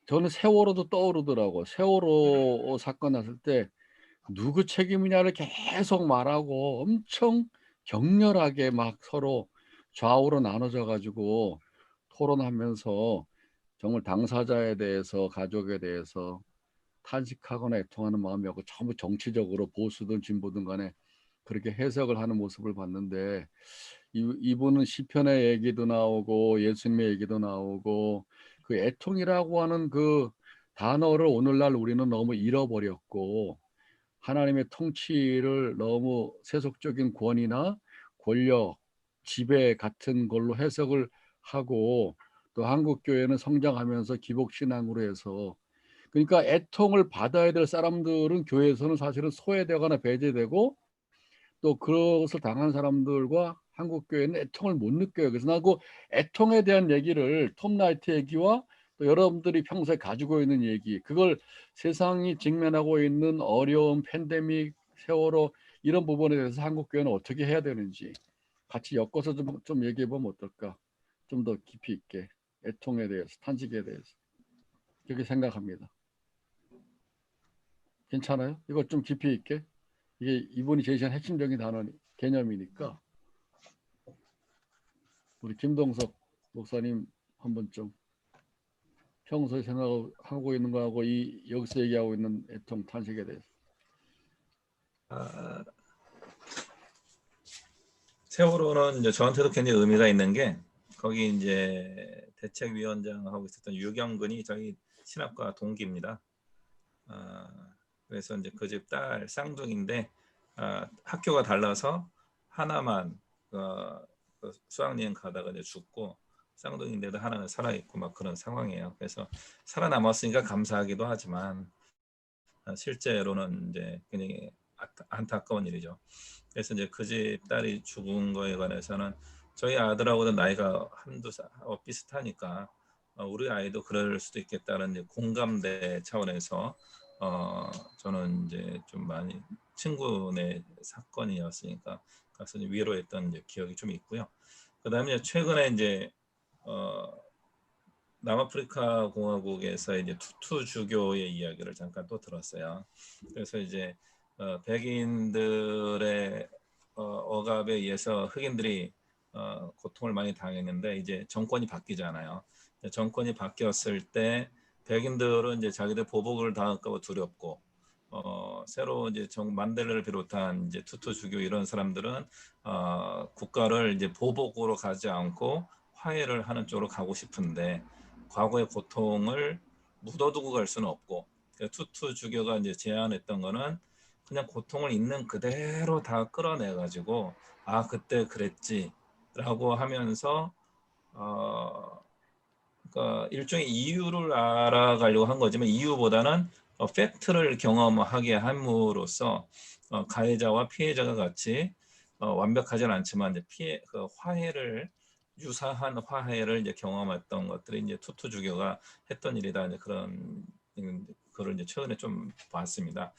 저는 세월호도 떠오르더라고. 세월호 사건 났을 때 누구 책임이냐를 계속 말하고 엄청 격렬하게 막 서로 좌우로 나눠져 가지고 토론하면서 정말 당사자에 대해서 가족에 대해서 탄식하거나 애통하는 마음이 없고 전부 정치적으로 보수든 진보든 간에 그렇게 해석을 하는 모습을 봤는데 이분은 시편의 얘기도 나오고 예수님의 얘기도 나오고 그 애통이라고 하는 그 단어를 오늘날 우리는 너무 잃어버렸고 하나님의 통치를 너무 세속적인 권위나 권력, 지배 같은 걸로 해석을 하고 또 한국 교회는 성장하면서 기복신앙으로 해서 그러니까 애통을 받아야 될 사람들은 교회에서는 사실은 소외되거나 배제되고 또 그것을 당한 사람들과 한국 교회는 애통을 못 느껴요. 그래서 나 그 애통에 대한 얘기를 톰라이트 얘기와 또 여러분들이 평소에 가지고 있는 얘기 그걸 세상이 직면하고 있는 어려움, 팬데믹, 세월호 이런 부분에 대해서 한국 교회는 어떻게 해야 되는지 같이 엮어서 좀 얘기해 보면 어떨까? 좀 더 깊이 있게 애통에 대해서, 탄식에 대해서 그렇게 생각합니다. 괜찮아요? 이거 좀 깊이 있게 이게 이분이 제시한 핵심적인 단어 개념이니까 우리 김동석 목사님 한번 좀 평소에 생각하고 있는 거하고 이 여기서 얘기하고 있는 애통 탄식에 대해서. 세월호는 이제 저한테도 굉장히 의미가 있는 게 거기 이제 대책위원장하고 있었던 유경근이 저희 신학과 동기입니다. 그래서 이제 그 집 딸 쌍둥이인데 학교가 달라서 하나만 그 수학여행 가다가 이제 죽고 쌍둥이인데도 하나는 살아있고 막 그런 상황이에요. 그래서 살아남았으니까 감사하기도 하지만 실제로는 이제 굉장히 안타까운 일이죠. 그래서 이제 그 집 딸이 죽은 거에 관해서는 저희 아들하고도 나이가 한두 살 비슷하니까 우리 아이도 그럴 수도 있겠다는 이제 공감대 차원에서 저는 이제 좀 많이 친구네 사건이었으니까 가서 이제 위로했던 이제 기억이 좀 있고요. 그다음에 최근에 이제 남아프리카 공화국에서 이제 투투 주교의 이야기를 잠깐 또 들었어요. 그래서 이제 백인들의 억압에 의해서 흑인들이 고통을 많이 당했는데 이제 정권이 바뀌잖아요. 정권이 바뀌었을 때 백인들은 이제 자기들 보복을 당할까 봐 두렵고 새로 이제 만델라를 비롯한 이제 투투 주교 이런 사람들은 국가를 이제 보복으로 가지 않고 화해를 하는 쪽으로 가고 싶은데 과거의 고통을 묻어두고 갈 수는 없고 투투 주교가 이제 제안했던 거는 그냥 고통을 있는 그대로 다 끌어내 가지고 아 그때 그랬지라고 하면서 그러니까 일종의 이유를 알아가려고 한 거지만 이유보다는 팩트를 경험하게 함으로써 가해자와 피해자가 같이 완벽하지는 않지만 이제 그 화해를 유사한 화해를 이제 경험했던 것들이 이제 투투 주교가 했던 일이다. 이제 그런 그걸 이제 최근에 좀 봤습니다.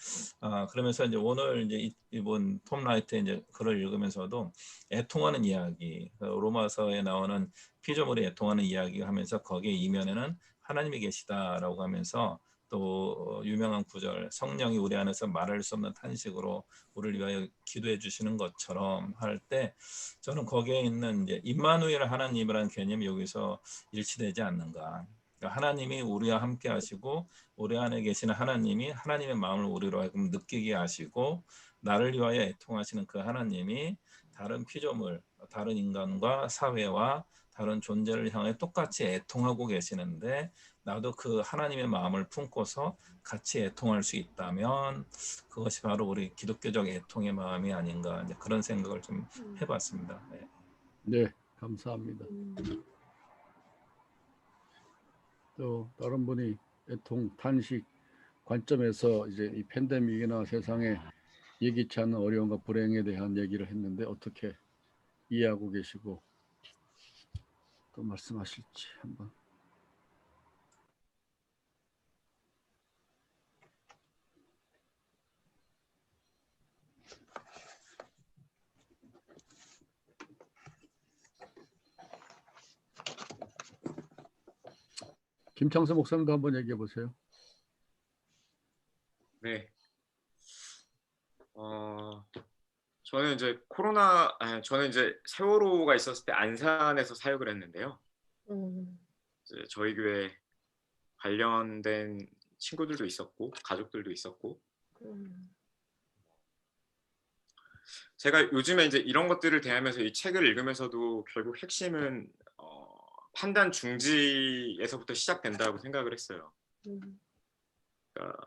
그러면서 이제 오늘 이제 이번 톰 라이트의 이제 글을 읽으면서도 애통하는 이야기, 로마서에 나오는 피조물이 애통하는 이야기 하면서 거기에 이면에는 하나님이 계시다라고 하면서 또 유명한 구절 성령이 우리 안에서 말할 수 없는 탄식으로 우리를 위하여 기도해 주시는 것처럼 할 때 저는 거기에 있는 이제 임마누엘 하나님이라는 개념이 여기서 일치되지 않는가. 그러니까 하나님이 우리와 함께 하시고 우리 안에 계시는 하나님이 하나님의 마음을 우리로 하여금 느끼게 하시고 나를 위하여 애통하시는 그 하나님이 다른 피조물, 다른 인간과 사회와 다른 존재를 향해 똑같이 애통하고 계시는데 나도 그 하나님의 마음을 품고서 같이 애통할 수 있다면 그것이 바로 우리 기독교적 애통의 마음이 아닌가 이제 그런 생각을 좀 해봤습니다. 네, 네, 감사합니다. 또 다른 분이 애통, 탄식 관점에서 이제 이 팬데믹이나 세상에 예기치 않은 어려움과 불행에 대한 얘기를 했는데 어떻게 이해하고 계시고 또 말씀하실지 한번. 김창수 목사님도 한번 얘기해 보세요. 네. 저는 이제 세월호가 있었을 때 안산에서 사역을 했는데요. 이제 저희 교회 관련된 친구들도 있었고 가족들도 있었고 제가 요즘에 이제 이런 것들을 대하면서 이 책을 읽으면서도 결국 핵심은 판단 중지에서부터 시작된다고 생각을 했어요. 그러니까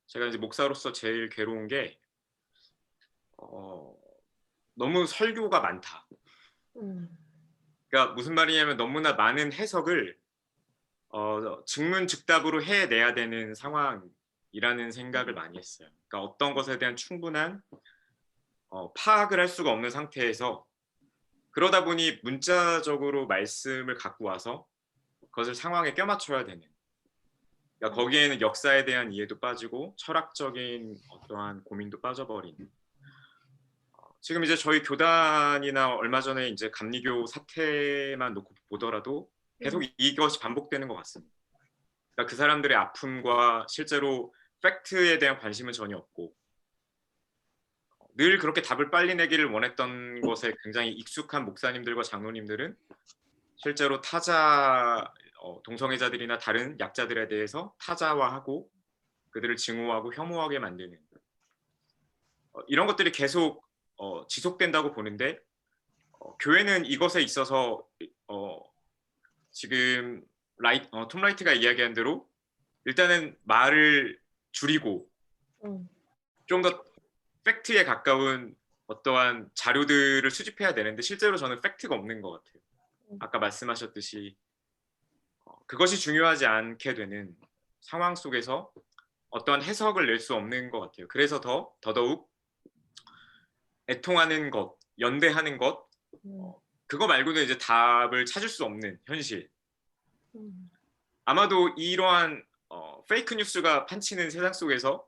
제가 이제 목사로서 제일 괴로운 게 너무 설교가 많다. 그러니까 무슨 말이냐면 너무나 많은 해석을 즉문즉답으로 해내야 되는 상황이라는 생각을 많이 했어요. 그러니까 어떤 것에 대한 충분한 파악을 할 수가 없는 상태에서 그러다 보니 문자적으로 말씀을 갖고 와서 그것을 상황에 껴맞춰야 되는 그러니까 거기에는 역사에 대한 이해도 빠지고 철학적인 어떠한 고민도 빠져버린 지금 이제 저희 교단이나 얼마 전에 이제 감리교 사태만 놓고 보더라도 계속 이것이 반복되는 것 같습니다. 그러니까 그 사람들의 아픔과 실제로 팩트에 대한 관심은 전혀 없고 늘 그렇게 답을 빨리 내기를 원했던 것에 굉장히 익숙한 목사님들과 장로님들은 실제로 타자 동성애자들이나 다른 약자들에 대해서 타자화하고 그들을 증오하고 혐오하게 만드는 이런 것들이 계속 지속된다고 보는데 교회는 이것에 있어서 지금 톰 라이트가 이야기한 대로 일단은 말을 줄이고 좀 더 팩트에 가까운 어떠한 자료들을 수집해야 되는데 실제로 저는 팩트가 없는 것 같아요. 아까 말씀하셨듯이 그것이 중요하지 않게 되는 상황 속에서 어떠한 해석을 낼 수 없는 것 같아요. 그래서 더더욱 애통하는 것, 연대하는 것, 그거 말고는 이제 답을 찾을 수 없는 현실. 아마도 이러한 페이크 뉴스가 판치는 세상 속에서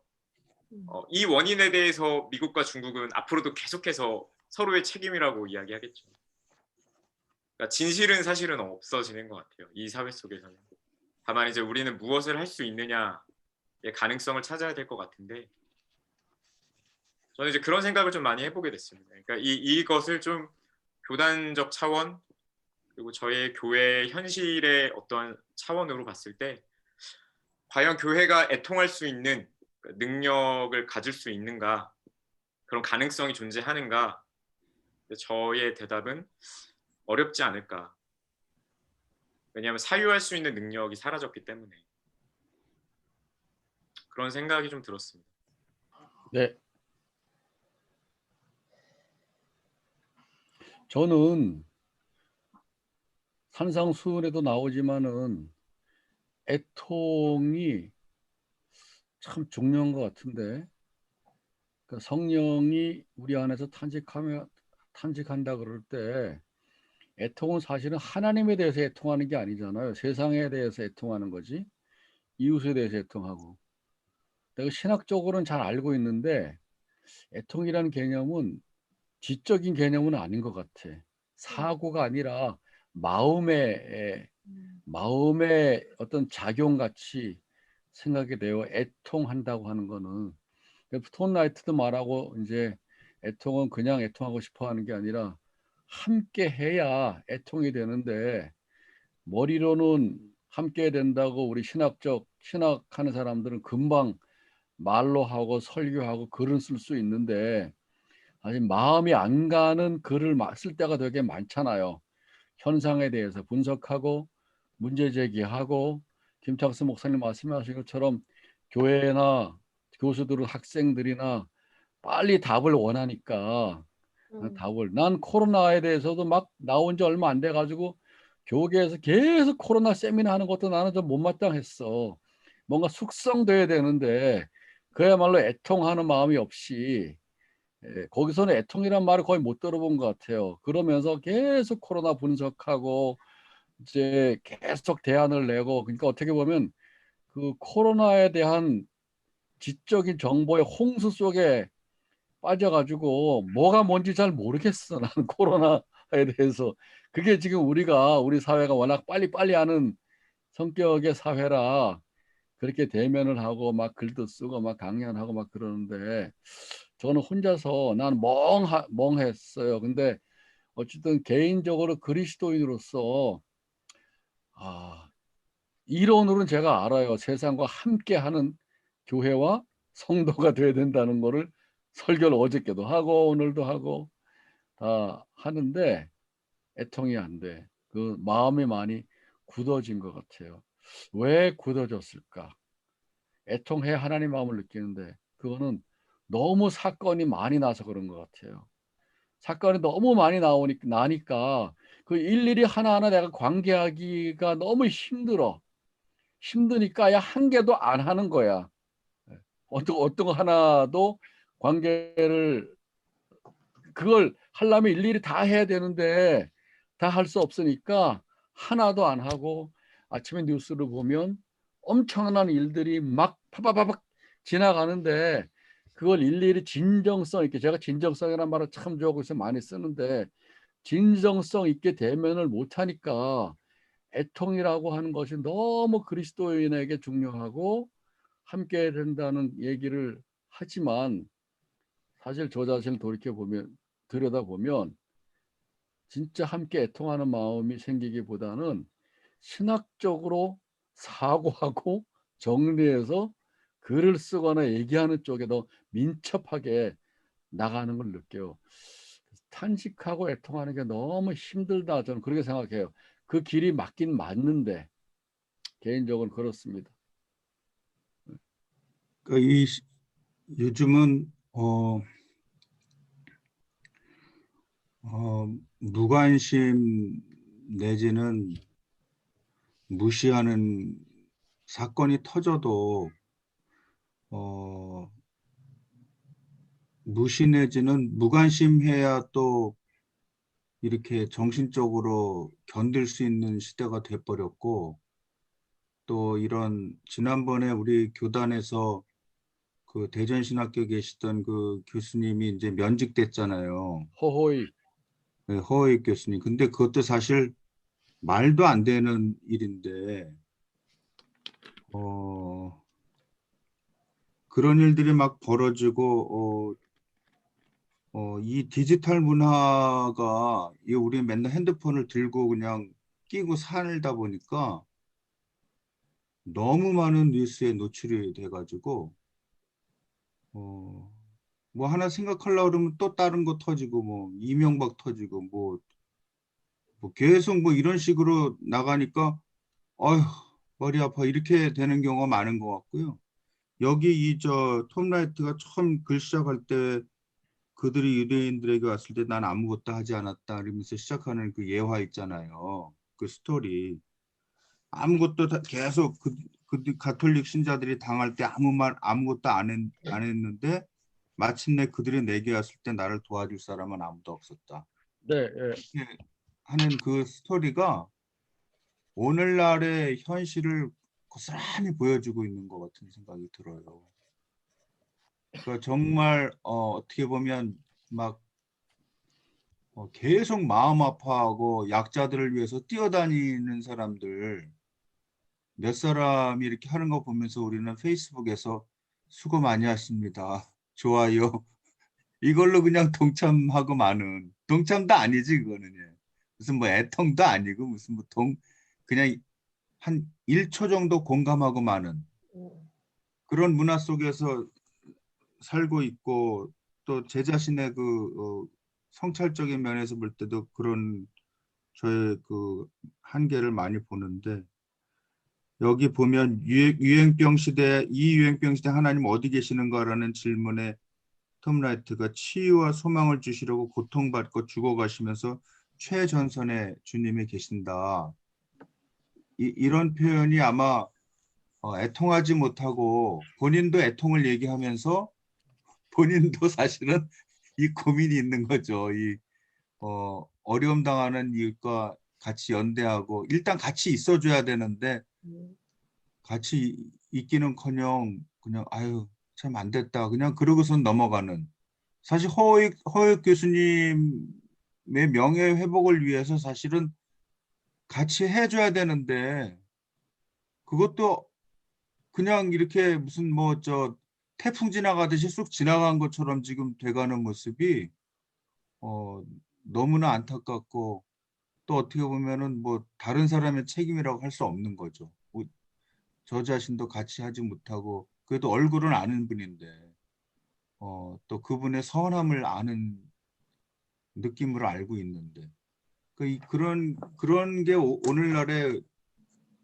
이 원인에 대해서 미국과 중국은 앞으로도 계속해서 서로의 책임이라고 이야기하겠죠. 그러니까 진실은 사실은 없어지는 것 같아요. 이 사회 속에서는. 다만 이제 우리는 무엇을 할 수 있느냐의 가능성을 찾아야 될 것 같은데 저는 이제 그런 생각을 좀 많이 해보게 됐습니다. 그러니까 이것을 좀 교단적 차원 그리고 저의 교회 현실의 어떤 차원으로 봤을 때 과연 교회가 애통할 수 있는 능력을 가질 수 있는가 그런 가능성이 존재하는가 저의 대답은 어렵지 않을까. 왜냐하면 사유할 수 있는 능력이 사라졌기 때문에 그런 생각이 좀 들었습니다. 네. 저는 산상수훈에도 나오지만은 애통이 참 중요한 것 같은데 그러니까 성령이 우리 안에서 탄식한다 그럴 때 애통은 사실은 하나님에 대해서 애통하는 게 아니잖아요. 세상에 대해서 애통하는 거지. 이웃에 대해서 애통하고. 내가 신학적으로는 잘 알고 있는데 애통이라는 개념은 지적인 개념은 아닌 것 같아. 사고가 아니라 마음의 어떤 작용같이 생각이 돼요. 애통한다고 하는 거는. 톤 라이트도 말하고 이제 애통은 그냥 애통하고 싶어 하는 게 아니라 함께 해야 애통이 되는데 머리로는 함께 된다고 우리 신학하는 사람들은 금방 말로 하고 설교하고 글을 쓸 수 있는데 아직 마음이 안 가는 글을 쓸 때가 되게 많잖아요. 현상에 대해서 분석하고 문제 제기하고 김창수 목사님 말씀하신 것처럼 교회나 교수들은 학생들이나 빨리 답을 원하니까 난 코로나에 대해서도 막 나온 지 얼마 안 돼 가지고 교계에서 계속 코로나 세미나 하는 것도 나는 좀 못마땅했어. 뭔가 숙성돼야 되는데 그야말로 애통하는 마음이 없이 거기서는 애통이란 말을 거의 못 들어본 것 같아요. 그러면서 계속 코로나 분석하고 이제 계속 대안을 내고 그러니까 어떻게 보면 그 코로나에 대한 지적인 정보의 홍수 속에 빠져가지고 뭐가 뭔지 잘 모르겠어. 나는 코로나에 대해서. 그게 지금 우리 사회가 워낙 빨리빨리 하는 성격의 사회라 그렇게 대면을 하고 막 글도 쓰고 막 강연하고 막 그러는데 저는 혼자서 난 멍했어요. 근데 어쨌든 개인적으로 그리스도인으로서 이론으로는 제가 알아요. 세상과 함께하는 교회와 성도가 돼야 된다는 거를 설교를 어저께도 하고 오늘도 하고 다 하는데 애통이 안 돼. 그 마음이 많이 굳어진 것 같아요. 왜 굳어졌을까? 애통해 하나님 마음을 느끼는데 그거는 너무 사건이 많이 나서 그런 것 같아요. 사건이 너무 많이 나니까 그 일일이 하나하나 내가 관계하기가 너무 힘드니까 야 한 개도 안 하는 거야. 어떤 거 하나도 관계를 그걸 하려면 일일이 다 해야 되는데 다 할 수 없으니까 하나도 안 하고 아침에 뉴스를 보면 엄청난 일들이 막 파바바박 지나가는데 그걸 일일이 진정성 있게 제가 진정성이라는 말을 참 좋아해서 많이 쓰는데 진정성 있게 대면을 못하니까 애통이라고 하는 것이 너무 그리스도인에게 중요하고 함께 된다는 얘기를 하지만 사실 저 자신을 들여다보면 진짜 함께 애통하는 마음이 생기기보다는 신학적으로 사고하고 정리해서 글을 쓰거나 얘기하는 쪽에 더 민첩하게 나가는 걸 느껴요. 탄식하고 애통하는 게 너무 힘들다 저는 그렇게 생각해요. 그 길이 맞긴 맞는데 개인적으로 그렇습니다. 요즘은 무관심 내지는 무시하는 사건이 터져도 무시 내지는 무관심해야 또 이렇게 정신적으로 견딜 수 있는 시대가 돼버렸고, 또 이런 지난번에 우리 교단에서 그 대전신학교 계시던 그 교수님이 이제 면직됐잖아요. 허허이. 네, 허익 교수님. 근데 그것도 사실 말도 안 되는 일인데, 그런 일들이 막 벌어지고, 이 디지털 문화가 이 우리 맨날 핸드폰을 들고 그냥 끼고 살다 보니까 너무 많은 뉴스에 노출이 돼가지고, 뭐 하나 생각하려고 그러면 또 다른 거 터지고, 뭐 이명박 터지고, 뭐 계속 뭐 이런 식으로 나가니까, 어휴, 머리 아파. 이렇게 되는 경우가 많은 것 같고요. 여기 톰 라이트가 처음 글 시작할 때 그들이 유대인들에게 왔을 때 난 아무것도 하지 않았다 이러면서 시작하는 그 예화 있잖아요. 그 스토리. 아무것도 계속 그 가톨릭 신자들이 당할 때 아무것도 안 했는데 마침내 그들이 내게 왔을 때 나를 도와줄 사람은 아무도 없었다. 네, 예. 이렇게 하는 그 스토리가 오늘날의 현실을 고스란히 보여주고 있는 것 같은 생각이 들어요. 그러니까 정말 어떻게 보면 막 계속 마음 아파하고 약자들을 위해서 뛰어다니는 사람들 몇 사람이 이렇게 하는 거 보면서 우리는 페이스북에서 수고 많이 하십니다. 좋아요. 이걸로 그냥 동참하고 마는 동참도 아니지 그거는 무슨 뭐 애통도 아니고 무슨 뭐 그냥 한 1초 정도 공감하고 마는 그런 문화 속에서 살고 있고 또 제 자신의 그 성찰적인 면에서 볼 때도 그런 저의 그 한계를 많이 보는데 여기 보면 유행병 시대 이 유행병 시대 하나님 어디 계시는가라는 질문에 톰 라이트가 치유와 소망을 주시려고 고통받고 죽어가시면서 최전선에 주님이 계신다. 이런 표현이 아마 애통하지 못하고 본인도 애통을 얘기하면서 본인도 사실은 이 고민이 있는 거죠. 이 어려움 당하는 이웃과 같이 연대하고 일단 같이 있어줘야 되는데 같이 있기는커녕 그냥 아유 참 안 됐다 그냥 그러고선 넘어가는 사실 허익 교수님의 명예 회복을 위해서 사실은 같이 해줘야 되는데 그것도 그냥 이렇게 무슨 뭐 태풍 지나가듯이 쑥 지나간 것처럼 지금 돼가는 모습이 너무나 안타깝고 또 어떻게 보면은 뭐 다른 사람의 책임이라고 할 수 없는 거죠. 저 자신도 같이 하지 못하고 그래도 얼굴은 아는 분인데 또 그분의 선함을 아는 느낌으로 알고 있는데 그런 게 오늘날의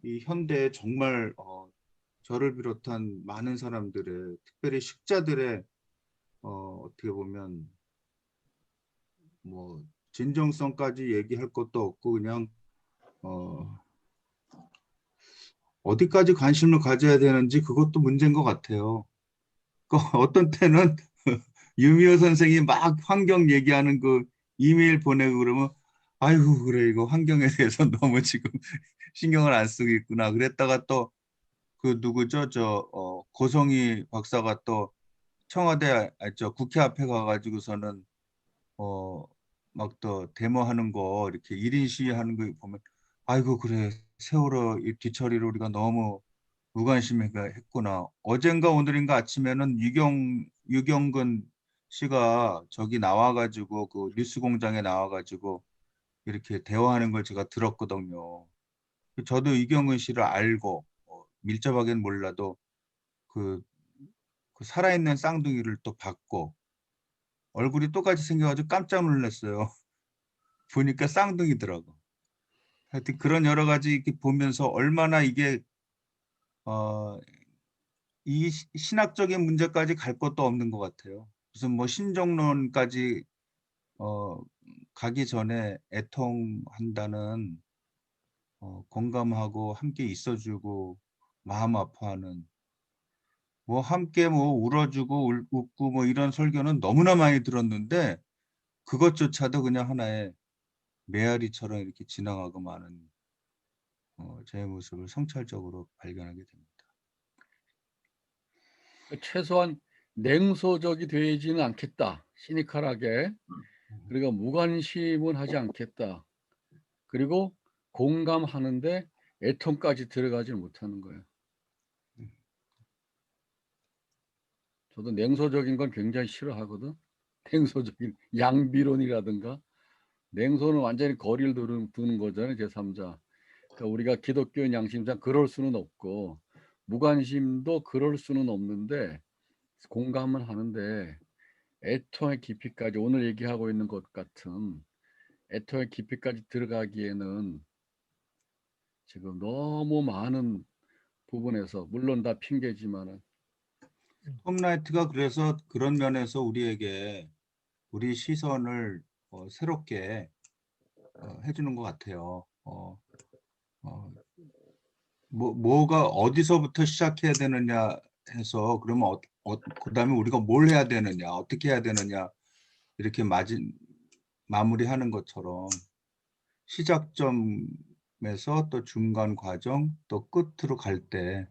이 현대에 정말 저를 비롯한 많은 사람들의 특별히 식자들의 어떻게 보면 뭐 진정성까지 얘기할 것도 없고 그냥 어디까지 관심을 가져야 되는지 그것도 문제인 것 같아요. 어떤 때는 유미호 선생이 막 환경 얘기하는 그 이메일 보내고 그러면 아이고 그래 이거 환경에 대해서 너무 지금 신경을 안 쓰고 있구나 그랬다가 또 그 누구죠 고성희 박사가 또 청와대 국회 앞에 가가지고서는 막 또 데모하는 거 이렇게 1인 시위하는 거 보면 아이고 그래 세월호 이 뒤처리를 우리가 너무 무관심했구나. 어젠가 오늘인가 아침에는 유경근 씨가 저기 나와가지고 그 뉴스공장에 나와가지고 이렇게 대화하는 걸 제가 들었거든요. 저도 유경근 씨를 알고 밀접하게는 몰라도 그 살아있는 쌍둥이를 또 봤고 얼굴이 똑같이 생겨가지고 깜짝 놀랐어요. 보니까 쌍둥이더라고. 하여튼 그런 여러 가지 이렇게 보면서 얼마나 이게 이 신학적인 문제까지 갈 것도 없는 것 같아요. 무슨 뭐 신정론까지 가기 전에 애통한다는 공감하고 함께 있어주고 마음 아파하는 뭐 함께 뭐 울어주고 웃고 뭐 이런 설교는 너무나 많이 들었는데 그것조차도 그냥 하나의 메아리처럼 이렇게 지나가고 마는 제 모습을 성찰적으로 발견하게 됩니다. 최소한 냉소적이 되지는 않겠다. 시니컬하게. 그리고 무관심은 하지 않겠다. 그리고 공감하는데 애통까지 들어가지 못하는 거예요. 저도 냉소적인 건 굉장히 싫어하거든. 냉소적인 양비론이라든가 냉소는 완전히 거리를 두는 거잖아요. 제3자. 그러니까 우리가 기독교인 양심상 그럴 수는 없고 무관심도 그럴 수는 없는데 공감은 하는데 애통의 깊이까지 오늘 얘기하고 있는 것 같은 애통의 깊이까지 들어가기에는 지금 너무 많은 부분에서 물론 다 핑계지만은 홈라이트가 그래서 그런 면에서 우리에게 우리 시선을 새롭게 해주는 것 같아요. 뭐가 어디서부터 시작해야 되느냐 해서 그러면 그다음에 우리가 뭘 해야 되느냐, 어떻게 해야 되느냐 이렇게 마무리하는 것처럼 시작점에서 또 중간 과정 또 끝으로 갈 때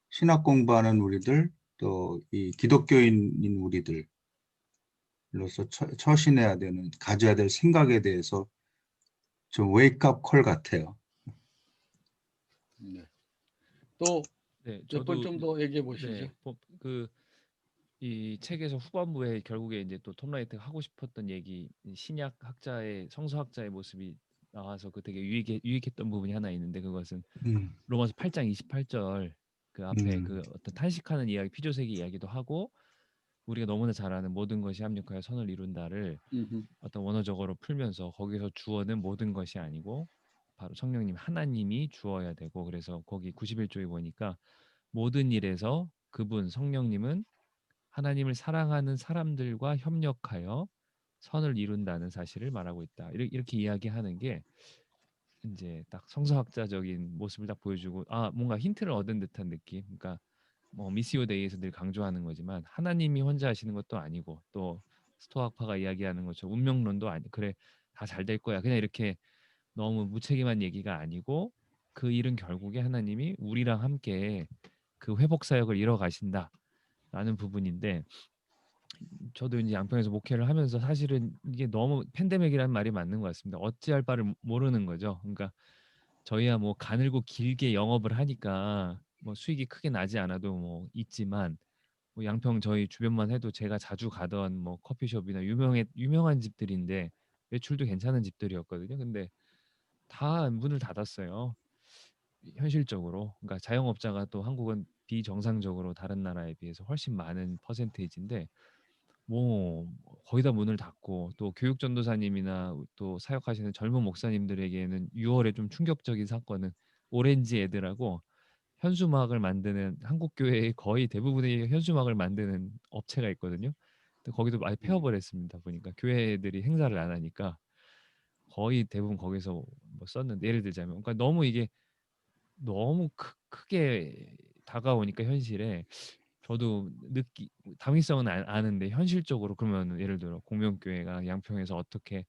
신학 공부하는 우리들 또 이 기독교인인 우리들로서 처신해야 되는 가져야 될 생각에 대해서 좀 웨이크업 콜 같아요. 네. 또 네, 몇 번 저도 좀 더 얘기해 보시죠. 네, 이 책에서 후반부에 결국에 이제 또 톰 라이트가 하고 싶었던 얘기, 신약 학자의 성서학자의 모습이 나와서 그 되게 유익했던 부분이 하나 있는데 그것은 로마서 8장 28절 그 앞에 그 어떤 탄식하는 이야기, 피조세계 이야기도 하고 우리가 너무나 잘 아는 모든 것이 합력하여 선을 이룬다를 어떤 원어적으로 풀면서 거기서 주어는 모든 것이 아니고 바로 성령님 하나님이 주어야 되고 그래서 거기 91쪽에 보니까 모든 일에서 그분 성령님은 하나님을 사랑하는 사람들과 협력하여 선을 이룬다는 사실을 말하고 있다. 이렇게 이야기하는 게 이제 딱 성서학자적인 모습을 딱 보여주고 뭔가 힌트를 얻은 듯한 느낌. 그러니까 뭐 미시오 데이에서 늘 강조하는 거지만 하나님이 혼자 하시는 것도 아니고 또 스토아파가 이야기하는 것처럼 운명론도 아니 그래 다 잘 될 거야. 그냥 이렇게 너무 무책임한 얘기가 아니고 그 일은 결국에 하나님이 우리랑 함께 그 회복 사역을 이뤄 가신다라는 부분인데 저도 이제 양평에서 목회를 하면서 사실은 이게 너무 팬데믹이라는 말이 맞는 것 같습니다. 어찌할 바를 모르는 거죠. 그러니까 저희야 뭐 가늘고 길게 영업을 하니까 뭐 수익이 크게 나지 않아도 뭐 있지만 뭐 양평 저희 주변만 해도 제가 자주 가던 뭐 커피숍이나 유명한 집들인데 매출도 괜찮은 집들이었거든요. 근데 다 문을 닫았어요. 현실적으로. 그러니까 자영업자가 또 한국은 비정상적으로 다른 나라에 비해서 훨씬 많은 퍼센테이지인데 뭐 거의 다 문을 닫고 또 교육 전도사님이나 또 사역하시는 젊은 목사님들에게는 6월에 좀 충격적인 사건은 오렌지 애들하고 현수막을 만드는 한국 교회의 거의 대부분의 현수막을 만드는 업체가 있거든요. 근데 거기도 많이 폐업을 했습니다. 보니까 교회들이 행사를 안 하니까 거의 대부분 거기서 뭐 썼는데 예를 들자면 그러니까 너무 이게 너무 크게 다가오니까 현실에 저도 당위성은 아는데 현실적으로 그러면 예를 들어 공명교회가 양평에서 어떻게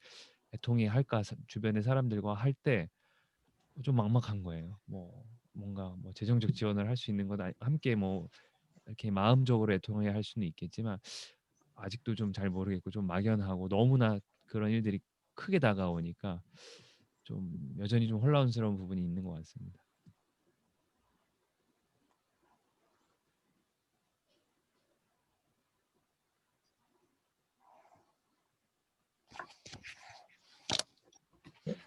통일할까 주변의 사람들과 할 때 좀 막막한 거예요. 뭐 뭔가 뭐 재정적 지원을 할 수 있는 건 함께 뭐 이렇게 마음적으로 애통해야 할 수는 있겠지만 아직도 좀 잘 모르겠고 좀 막연하고 너무나 그런 일들이 크게 다가오니까 좀 여전히 좀 혼란스러운 부분이 있는 것 같습니다.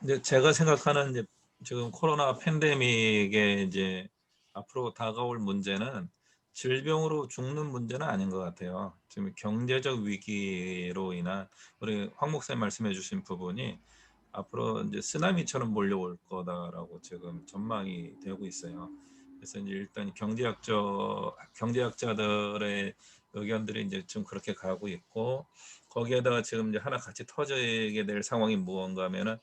이제 제가 생각하는 이제 지금 코로나 팬데믹에 이제 앞으로 다가올 문제는 질병으로 죽는 문제는 아닌 것 같아요. 지금 경제적 위기로 인한 우리 황 목사님 말씀해주신 부분이 앞으로 이제 쓰나미처럼 몰려올 거다라고 지금 전망이 되고 있어요. 그래서 이제 일단 경제학자들의 의견들이 이제 좀 그렇게 가고 있고, 거기에다가 지금 이제 하나 같이 터지게 될 상황이 무언가 하면은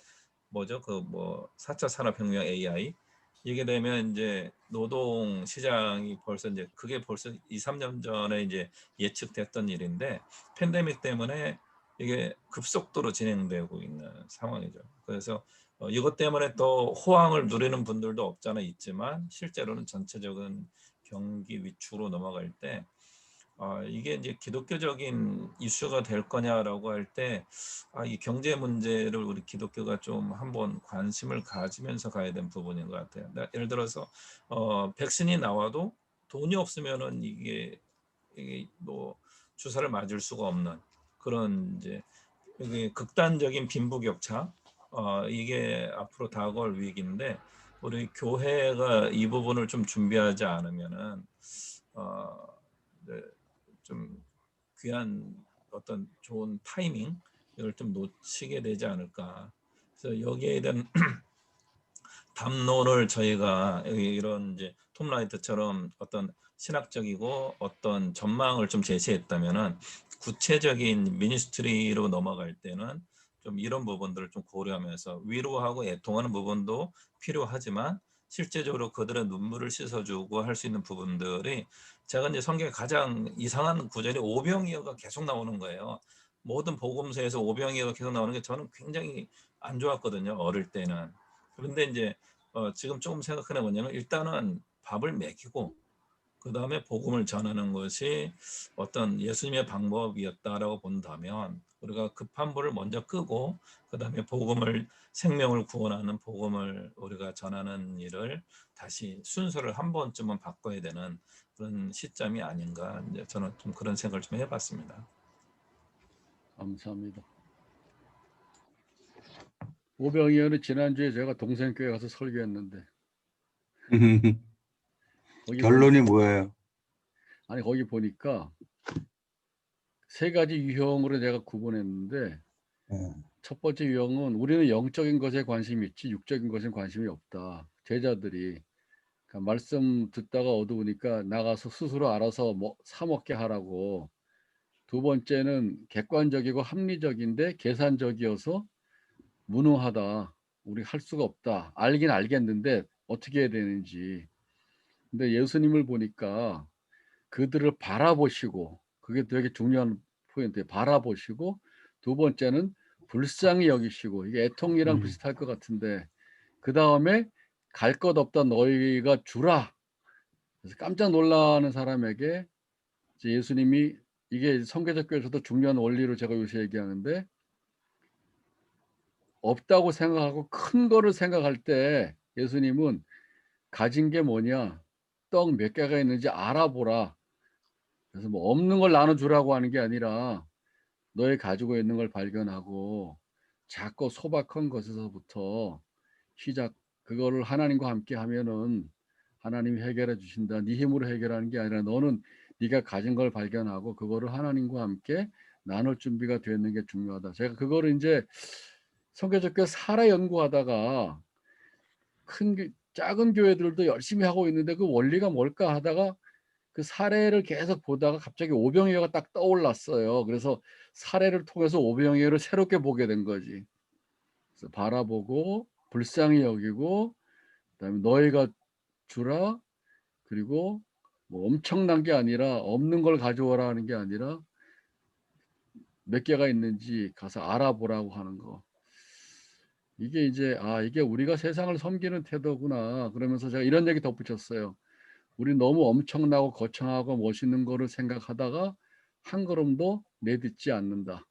뭐죠? 그 뭐 4차 산업혁명 AI 이게 되면 이제 노동 시장이 벌써 이제 그게 벌써 2, 3년 전에 이제 예측됐던 일인데 팬데믹 때문에 이게 급속도로 진행되고 있는 상황이죠. 그래서 이것 때문에 또 호황을 누리는 분들도 없잖아 있지만 실제로는 전체적인 경기 위축으로 넘어갈 때 이게 이제 기독교적인 이슈가 될 거냐라고 할 때, 이 경제 문제를 우리 기독교가 좀 한번 관심을 가지면서 가야 되는 부분인 것 같아요. 예를 들어서 백신이 나와도 돈이 없으면은 이게 뭐 주사를 맞을 수가 없는 그런 이제 이게 극단적인 빈부격차, 이게 앞으로 다가올 위기인데 우리 교회가 이 부분을 좀 준비하지 않으면은 네, 좀 귀한 어떤 좋은 타이밍 이걸 좀 놓치게 되지 않을까. 그래서 여기에 대한 담론을 저희가 이런 이제 톰라이트처럼 어떤 신학적이고 어떤 전망을 좀 제시했다면은 구체적인 미니스트리로 넘어갈 때는 좀 이런 부분들을 좀 고려하면서 위로하고 애통하는 부분도 필요하지만 실제적으로 그들의 눈물을 씻어주고 할 수 있는 부분들이 제가 이제 성경에 가장 이상한 구절이 오병이어가 계속 나오는 거예요. 모든 복음서에서 오병이어가 계속 나오는 게 저는 굉장히 안 좋았거든요. 어릴 때는. 그런데 이제 지금 조금 생각하는 뭐냐면 일단은 밥을 먹이고 그 다음에 복음을 전하는 것이 어떤 예수님의 방법이었다라고 본다면 우리가 급한 불을 먼저 끄고 그 다음에 복음을 생명을 구원하는 복음을 우리가 전하는 일을 다시 순서를 한 번쯤은 바꿔야 되는 그런 시점이 아닌가 이제 저는 좀 그런 생각을 좀 해봤습니다. 감사합니다. 오병이어는 지난주에 제가 동생 교회 가서 설교했는데 거기 결론이 보니까, 뭐예요? 아니 거기 보니까 세 가지 유형으로 제가 구분했는데 첫 번째 유형은 우리는 영적인 것에 관심이 있지 육적인 것에 관심이 없다. 제자들이 그러니까 말씀 듣다가 어두우니까 나가서 스스로 알아서 뭐 사 먹게 하라고. 두 번째는 객관적이고 합리적인데 계산적이어서 무능하다. 우리 할 수가 없다. 알긴 알겠는데 어떻게 해야 되는지. 근데 예수님을 보니까 그들을 바라보시고, 그게 되게 중요한 포인트예요. 바라보시고, 두 번째는 불쌍히 여기시고, 이게 애통이랑 비슷할 것 같은데, 그 다음에 갈 것 없다 너희가 주라. 그래서 깜짝 놀라는 사람에게 이제 예수님이, 이게 성경적 교에서도 중요한 원리로 제가 요새 얘기하는데, 없다고 생각하고 큰 거를 생각할 때 예수님은 가진 게 뭐냐, 떡 몇 개가 있는지 알아보라. 그래서 뭐 없는 걸 나눠주라고 하는 게 아니라 너희 가지고 있는 걸 발견하고 작고 소박한 것에서부터 시작, 그거를 하나님과 함께 하면은 하나님이 해결해 주신다. 네 힘으로 해결하는 게 아니라 너는 네가 가진 걸 발견하고 그거를 하나님과 함께 나눌 준비가 되어 있는 게 중요하다. 제가 그거를 이제 성경적 교회 살아 연구하다가 작은 교회들도 열심히 하고 있는데 그 원리가 뭘까 하다가 그 사례를 계속 보다가 갑자기 오병이어가 딱 떠올랐어요. 그래서 사례를 통해서 오병이어를 새롭게 보게 된 거지. 그래서 바라보고 불쌍히 여기고 그다음에 너희가 주라, 그리고 뭐 엄청난 게 아니라 없는 걸 가져오라 하는 게 아니라 몇 개가 있는지 가서 알아보라고 하는 거. 이게 이제 이게 우리가 세상을 섬기는 태도구나. 그러면서 제가 이런 얘기 덧붙였어요. 우리 너무 엄청나고 거창하고 멋있는 거를 생각하다가 한 걸음도 내딛지 않는다.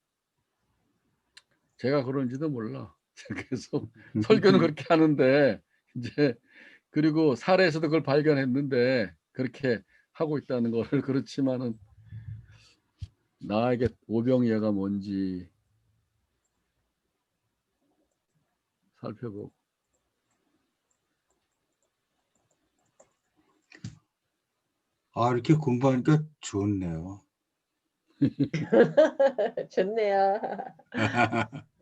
제가 그런지도 몰라. 그래서 설교는 그렇게 하는데 이제 그리고 사례에서도 그걸 발견했는데 그렇게 하고 있다는 거를 그렇지만은 나에게 오병이어가 뭔지 살펴보고. 이렇게 공부하니까 좋네요. 좋네요.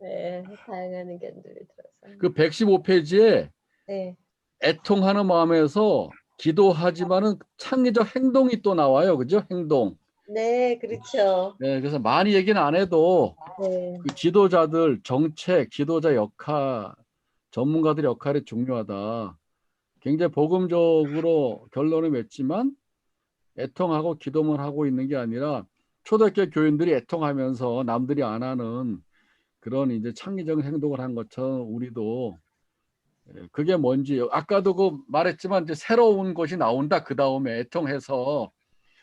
네, 다양한 의견들이 들어서. 그 115페이지에 네, 애통하는 마음에서 기도하지만은 창의적 행동이 또 나와요. 그죠? 행동. 네, 그렇죠. 네, 그래서 많이 얘기는 안 해도 네. 그 지도자들 정책, 지도자 역할, 전문가들의 역할이 중요하다. 굉장히 복음적으로 결론을 맺지만 애통하고 기도만 하고 있는 게 아니라 초대교회 교인들이 애통하면서 남들이 안 하는 그런 이제 창의적인 행동을 한 것처럼 우리도 그게 뭔지 아까도 그 말했지만 이제 새로운 것이 나온다. 그 다음에 애통해서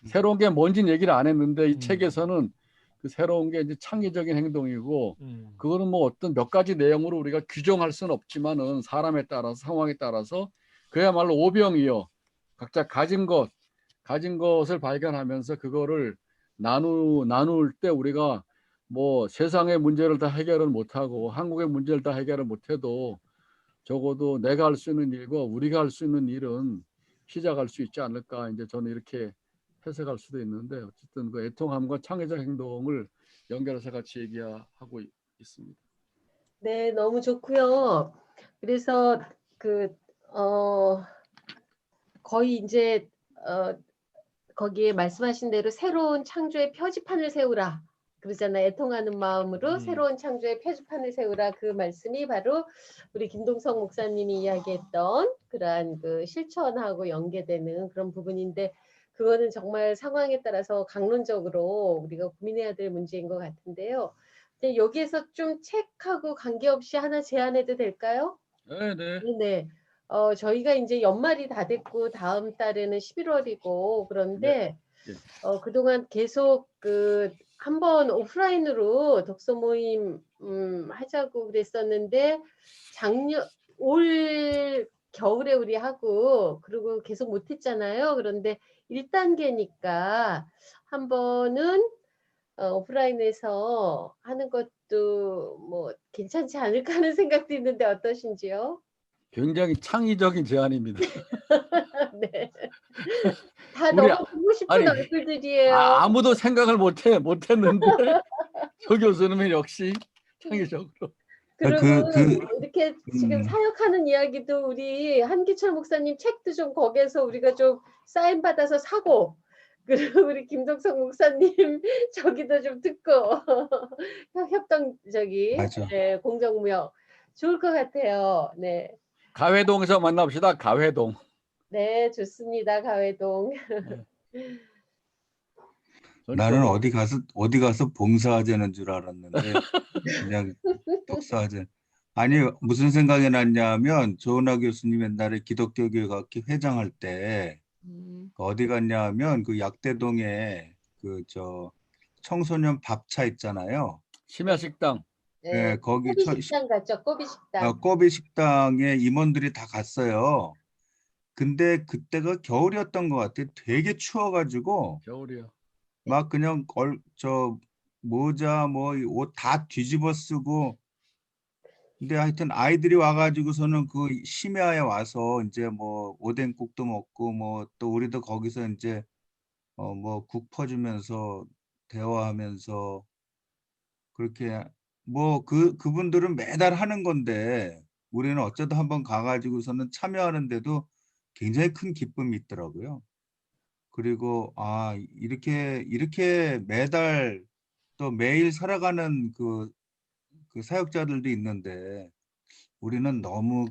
새로운 게 뭔지는 얘기를 안 했는데 이 책에서는 그 새로운 게 이제 창의적인 행동이고 그거는 뭐 어떤 몇 가지 내용으로 우리가 규정할 수는 없지만은 사람에 따라서 상황에 따라서 그야말로 오병이어 각자 가진 것을 발견하면서 그거를 나눌 때 우리가 뭐 세상의 문제를 다 해결을 못하고 한국의 문제를 다 해결을 못해도 적어도 내가 할 수 있는 일과 우리가 할 수 있는 일은 시작할 수 있지 않을까. 이제 저는 이렇게 해석할 수도 있는데 어쨌든 그 애통함과 창의적 행동을 연결해서 같이 얘기하고 있습니다. 네, 너무 좋고요. 그래서 거의 이제 거기에 말씀하신 대로 새로운 창조의 표지판을 세우라. 그러잖아요. 애통하는 마음으로 새로운 창조의 표지판을 세우라. 그 말씀이 바로 우리 김동석 목사님이 이야기했던 그러한 그 실천하고 연계되는 그런 부분인데 그거는 정말 상황에 따라서 강론적으로 우리가 고민해야 될 문제인 것 같은데요. 근데 여기에서 좀 책하고 관계없이 하나 제안해도 될까요? 네, 네. 네. 저희가 이제 연말이 다 됐고 다음 달에는 11월이고 그런데 네. 그동안 계속 한번 오프라인으로 독서 모임 하자고 그랬었는데 올 겨울에 우리 하고 그리고 계속 못했잖아요. 그런데 1단계니까 한 번은 오프라인에서 하는 것도 뭐 괜찮지 않을까 하는 생각도 있는데 어떠신지요? 굉장히 창의적인 제안입니다. 네. 다 우리 너무 보고 싶은 아니 얼굴들이에요. 아무도 생각을 못했는데 조 교수님은 역시 창의적으로. 그러면 그 이렇게 지금 사역하는 이야기도 우리 한기철 목사님 책도 좀 거기에서 우리가 좀 사인 받아서 사고 그리고 우리 김동석 목사님 저기도 좀 듣고 협동 맞아. 네, 공정무역 좋을 것 같아요. 네. 가회동에서 만납시다. 가회동. 네, 좋습니다. 가회동. 나는 어디 가서 봉사하자는 줄 알았는데 그냥 독서하자. 아니 무슨 생각이 났냐면 조은하 교수님 옛날에 기독교 교회학회 회장할 때 어디 갔냐면 그 약대동에 그 청소년 밥차 있잖아요. 심야식당. 네, 거기 꼬비식당 갔죠. 꼬비식당. 꼬비 식당에 임원들이 다 갔어요. 근데 그때가 겨울이었던 것 같아. 되게 추워가지고 겨울이요. 막 그냥 모자 뭐 옷 다 뒤집어 쓰고 근데 하여튼 아이들이 와가지고서는 그 심야에 와서 이제 뭐 오뎅국도 먹고 뭐 또 우리도 거기서 이제 뭐 국 퍼주면서 대화하면서 그렇게 뭐 그분들은 매달 하는 건데 우리는 어쩌다 한번 가가지고서는 참여하는데도 굉장히 큰 기쁨이 있더라고요. 그리고 이렇게 매달 또 매일 살아가는 그 사역자들도 있는데 우리는 너무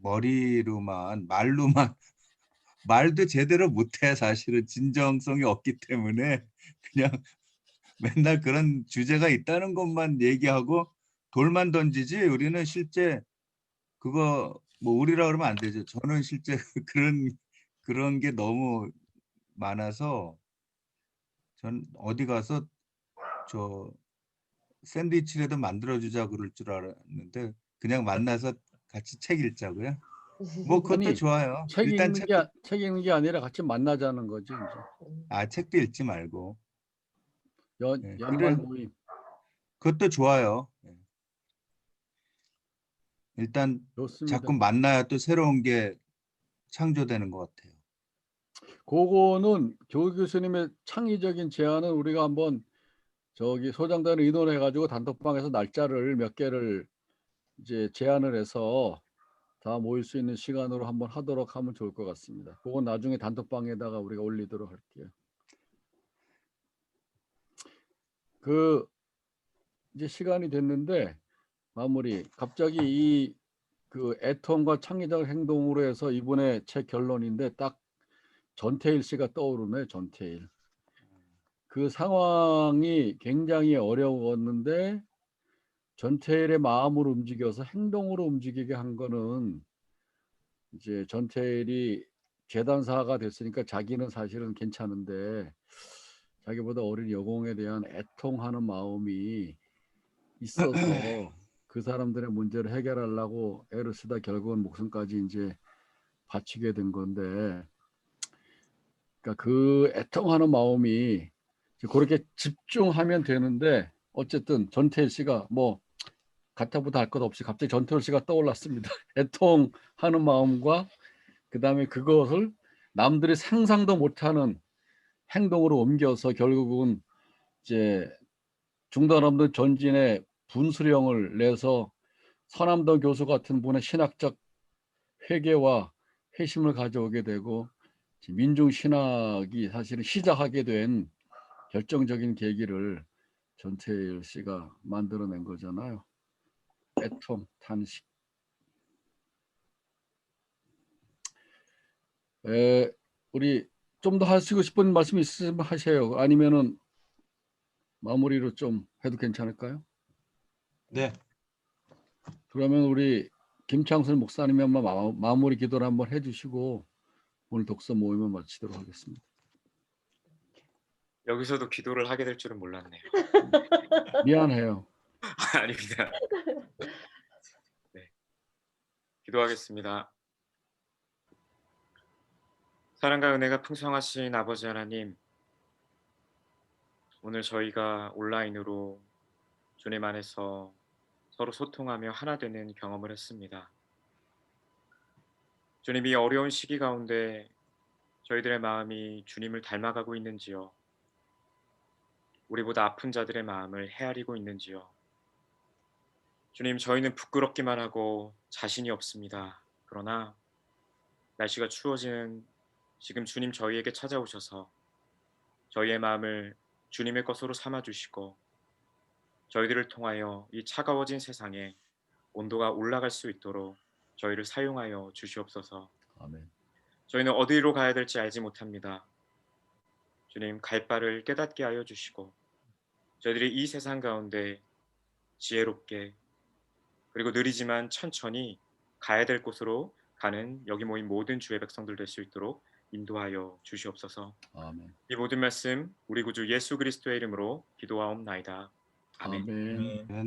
말로만 말도 제대로 못해. 사실은 진정성이 없기 때문에 그냥 맨날 그런 주제가 있다는 것만 얘기하고 돌만 던지지 우리는 실제 그거 뭐 우리라 그러면 안 되죠. 저는 실제 그런 게 너무 많아서 전 어디 가서 샌드위치라도 만들어주자 그럴 줄 알았는데 그냥 만나서 같이 책 읽자고요. 뭐 그것도 아니, 좋아요. 책 일단 읽는 게 아니라 같이 만나자는 거지 이제. 책도 읽지 말고. 연말 모임. 그것도 좋아요. 일단 좋습니다. 자꾸 만나야 또 새로운 게 창조되는 것 같아요. 그거는 조 교수님의 창의적인 제안은 우리가 한번 소장단을 의논해 가지고 단톡방에서 날짜를 몇 개를 이제 제안을 해서 다 모일 수 있는 시간으로 한번 하도록 하면 좋을 것 같습니다. 그건 나중에 단톡방에다가 우리가 올리도록 할게요. 이제 시간이 됐는데 마무리. 갑자기 이 애통과 창의적 행동으로 해서 이번에 책 결론인데 딱 전태일 씨가 떠오르네. 전태일. 그 상황이 굉장히 어려웠는데 전태일의 마음을 움직여서 행동으로 움직이게 한 거는 이제 전태일이 재단사가 됐으니까 자기는 사실은 괜찮은데 자기보다 어린 여공에 대한 애통하는 마음이 있어서 그 사람들의 문제를 해결하려고 애를 쓰다 결국은 목숨까지 이제 바치게 된 건데, 그러니까 그 애통하는 마음이 그렇게 집중하면 되는데 어쨌든 전태일 씨가 뭐 가타부타 할 것 없이 갑자기 전태일 씨가 떠올랐습니다. 애통하는 마음과 그다음에 그것을 남들이 상상도 못하는 행동으로 옮겨서 결국은 이제 중단 없는 전진의 분수령을 내서 서남도 교수 같은 분의 신학적 회개와 회심을 가져오게 되고 민중 신학이 사실은 시작하게 된 결정적인 계기를 전태일 씨가 만들어낸 거잖아요. 애통, 탄식. 우리 좀 더 하시고 싶은 말씀 있으면 하세요. 아니면은 마무리로 좀 해도 괜찮을까요? 네. 그러면 우리 김창순 목사님이 한번 마무리 기도를 한번 해주시고 오늘 독서 모임을 마치도록 하겠습니다. 여기서도 기도를 하게 될 줄은 몰랐네요. 미안해요. 아닙니다. 네, 기도하겠습니다. 사랑과 은혜가 풍성하신 아버지 하나님, 오늘 저희가 온라인으로 주님 안에서 서로 소통하며 하나 되는 경험을 했습니다. 주님, 이 어려운 시기 가운데 저희들의 마음이 주님을 닮아가고 있는지요? 우리보다 아픈 자들의 마음을 헤아리고 있는지요? 주님, 저희는 부끄럽기만 하고 자신이 없습니다. 그러나 날씨가 추워지는 지금 주님 저희에게 찾아오셔서 저희의 마음을 주님의 것으로 삼아주시고 저희들을 통하여 이 차가워진 세상에 온도가 올라갈 수 있도록 저희를 사용하여 주시옵소서. 아멘. 저희는 어디로 가야 될지 알지 못합니다. 주님, 갈 바를 깨닫게 하여 주시고 저희들이 이 세상 가운데 지혜롭게 그리고 느리지만 천천히 가야 될 곳으로 가는 여기 모인 모든 주의 백성들 될 수 있도록 인도하여 주시옵소서. 아멘. 이 모든 말씀 우리 구주 예수 그리스도의 이름으로 기도하옵나이다. 아멘. 아멘. 아멘.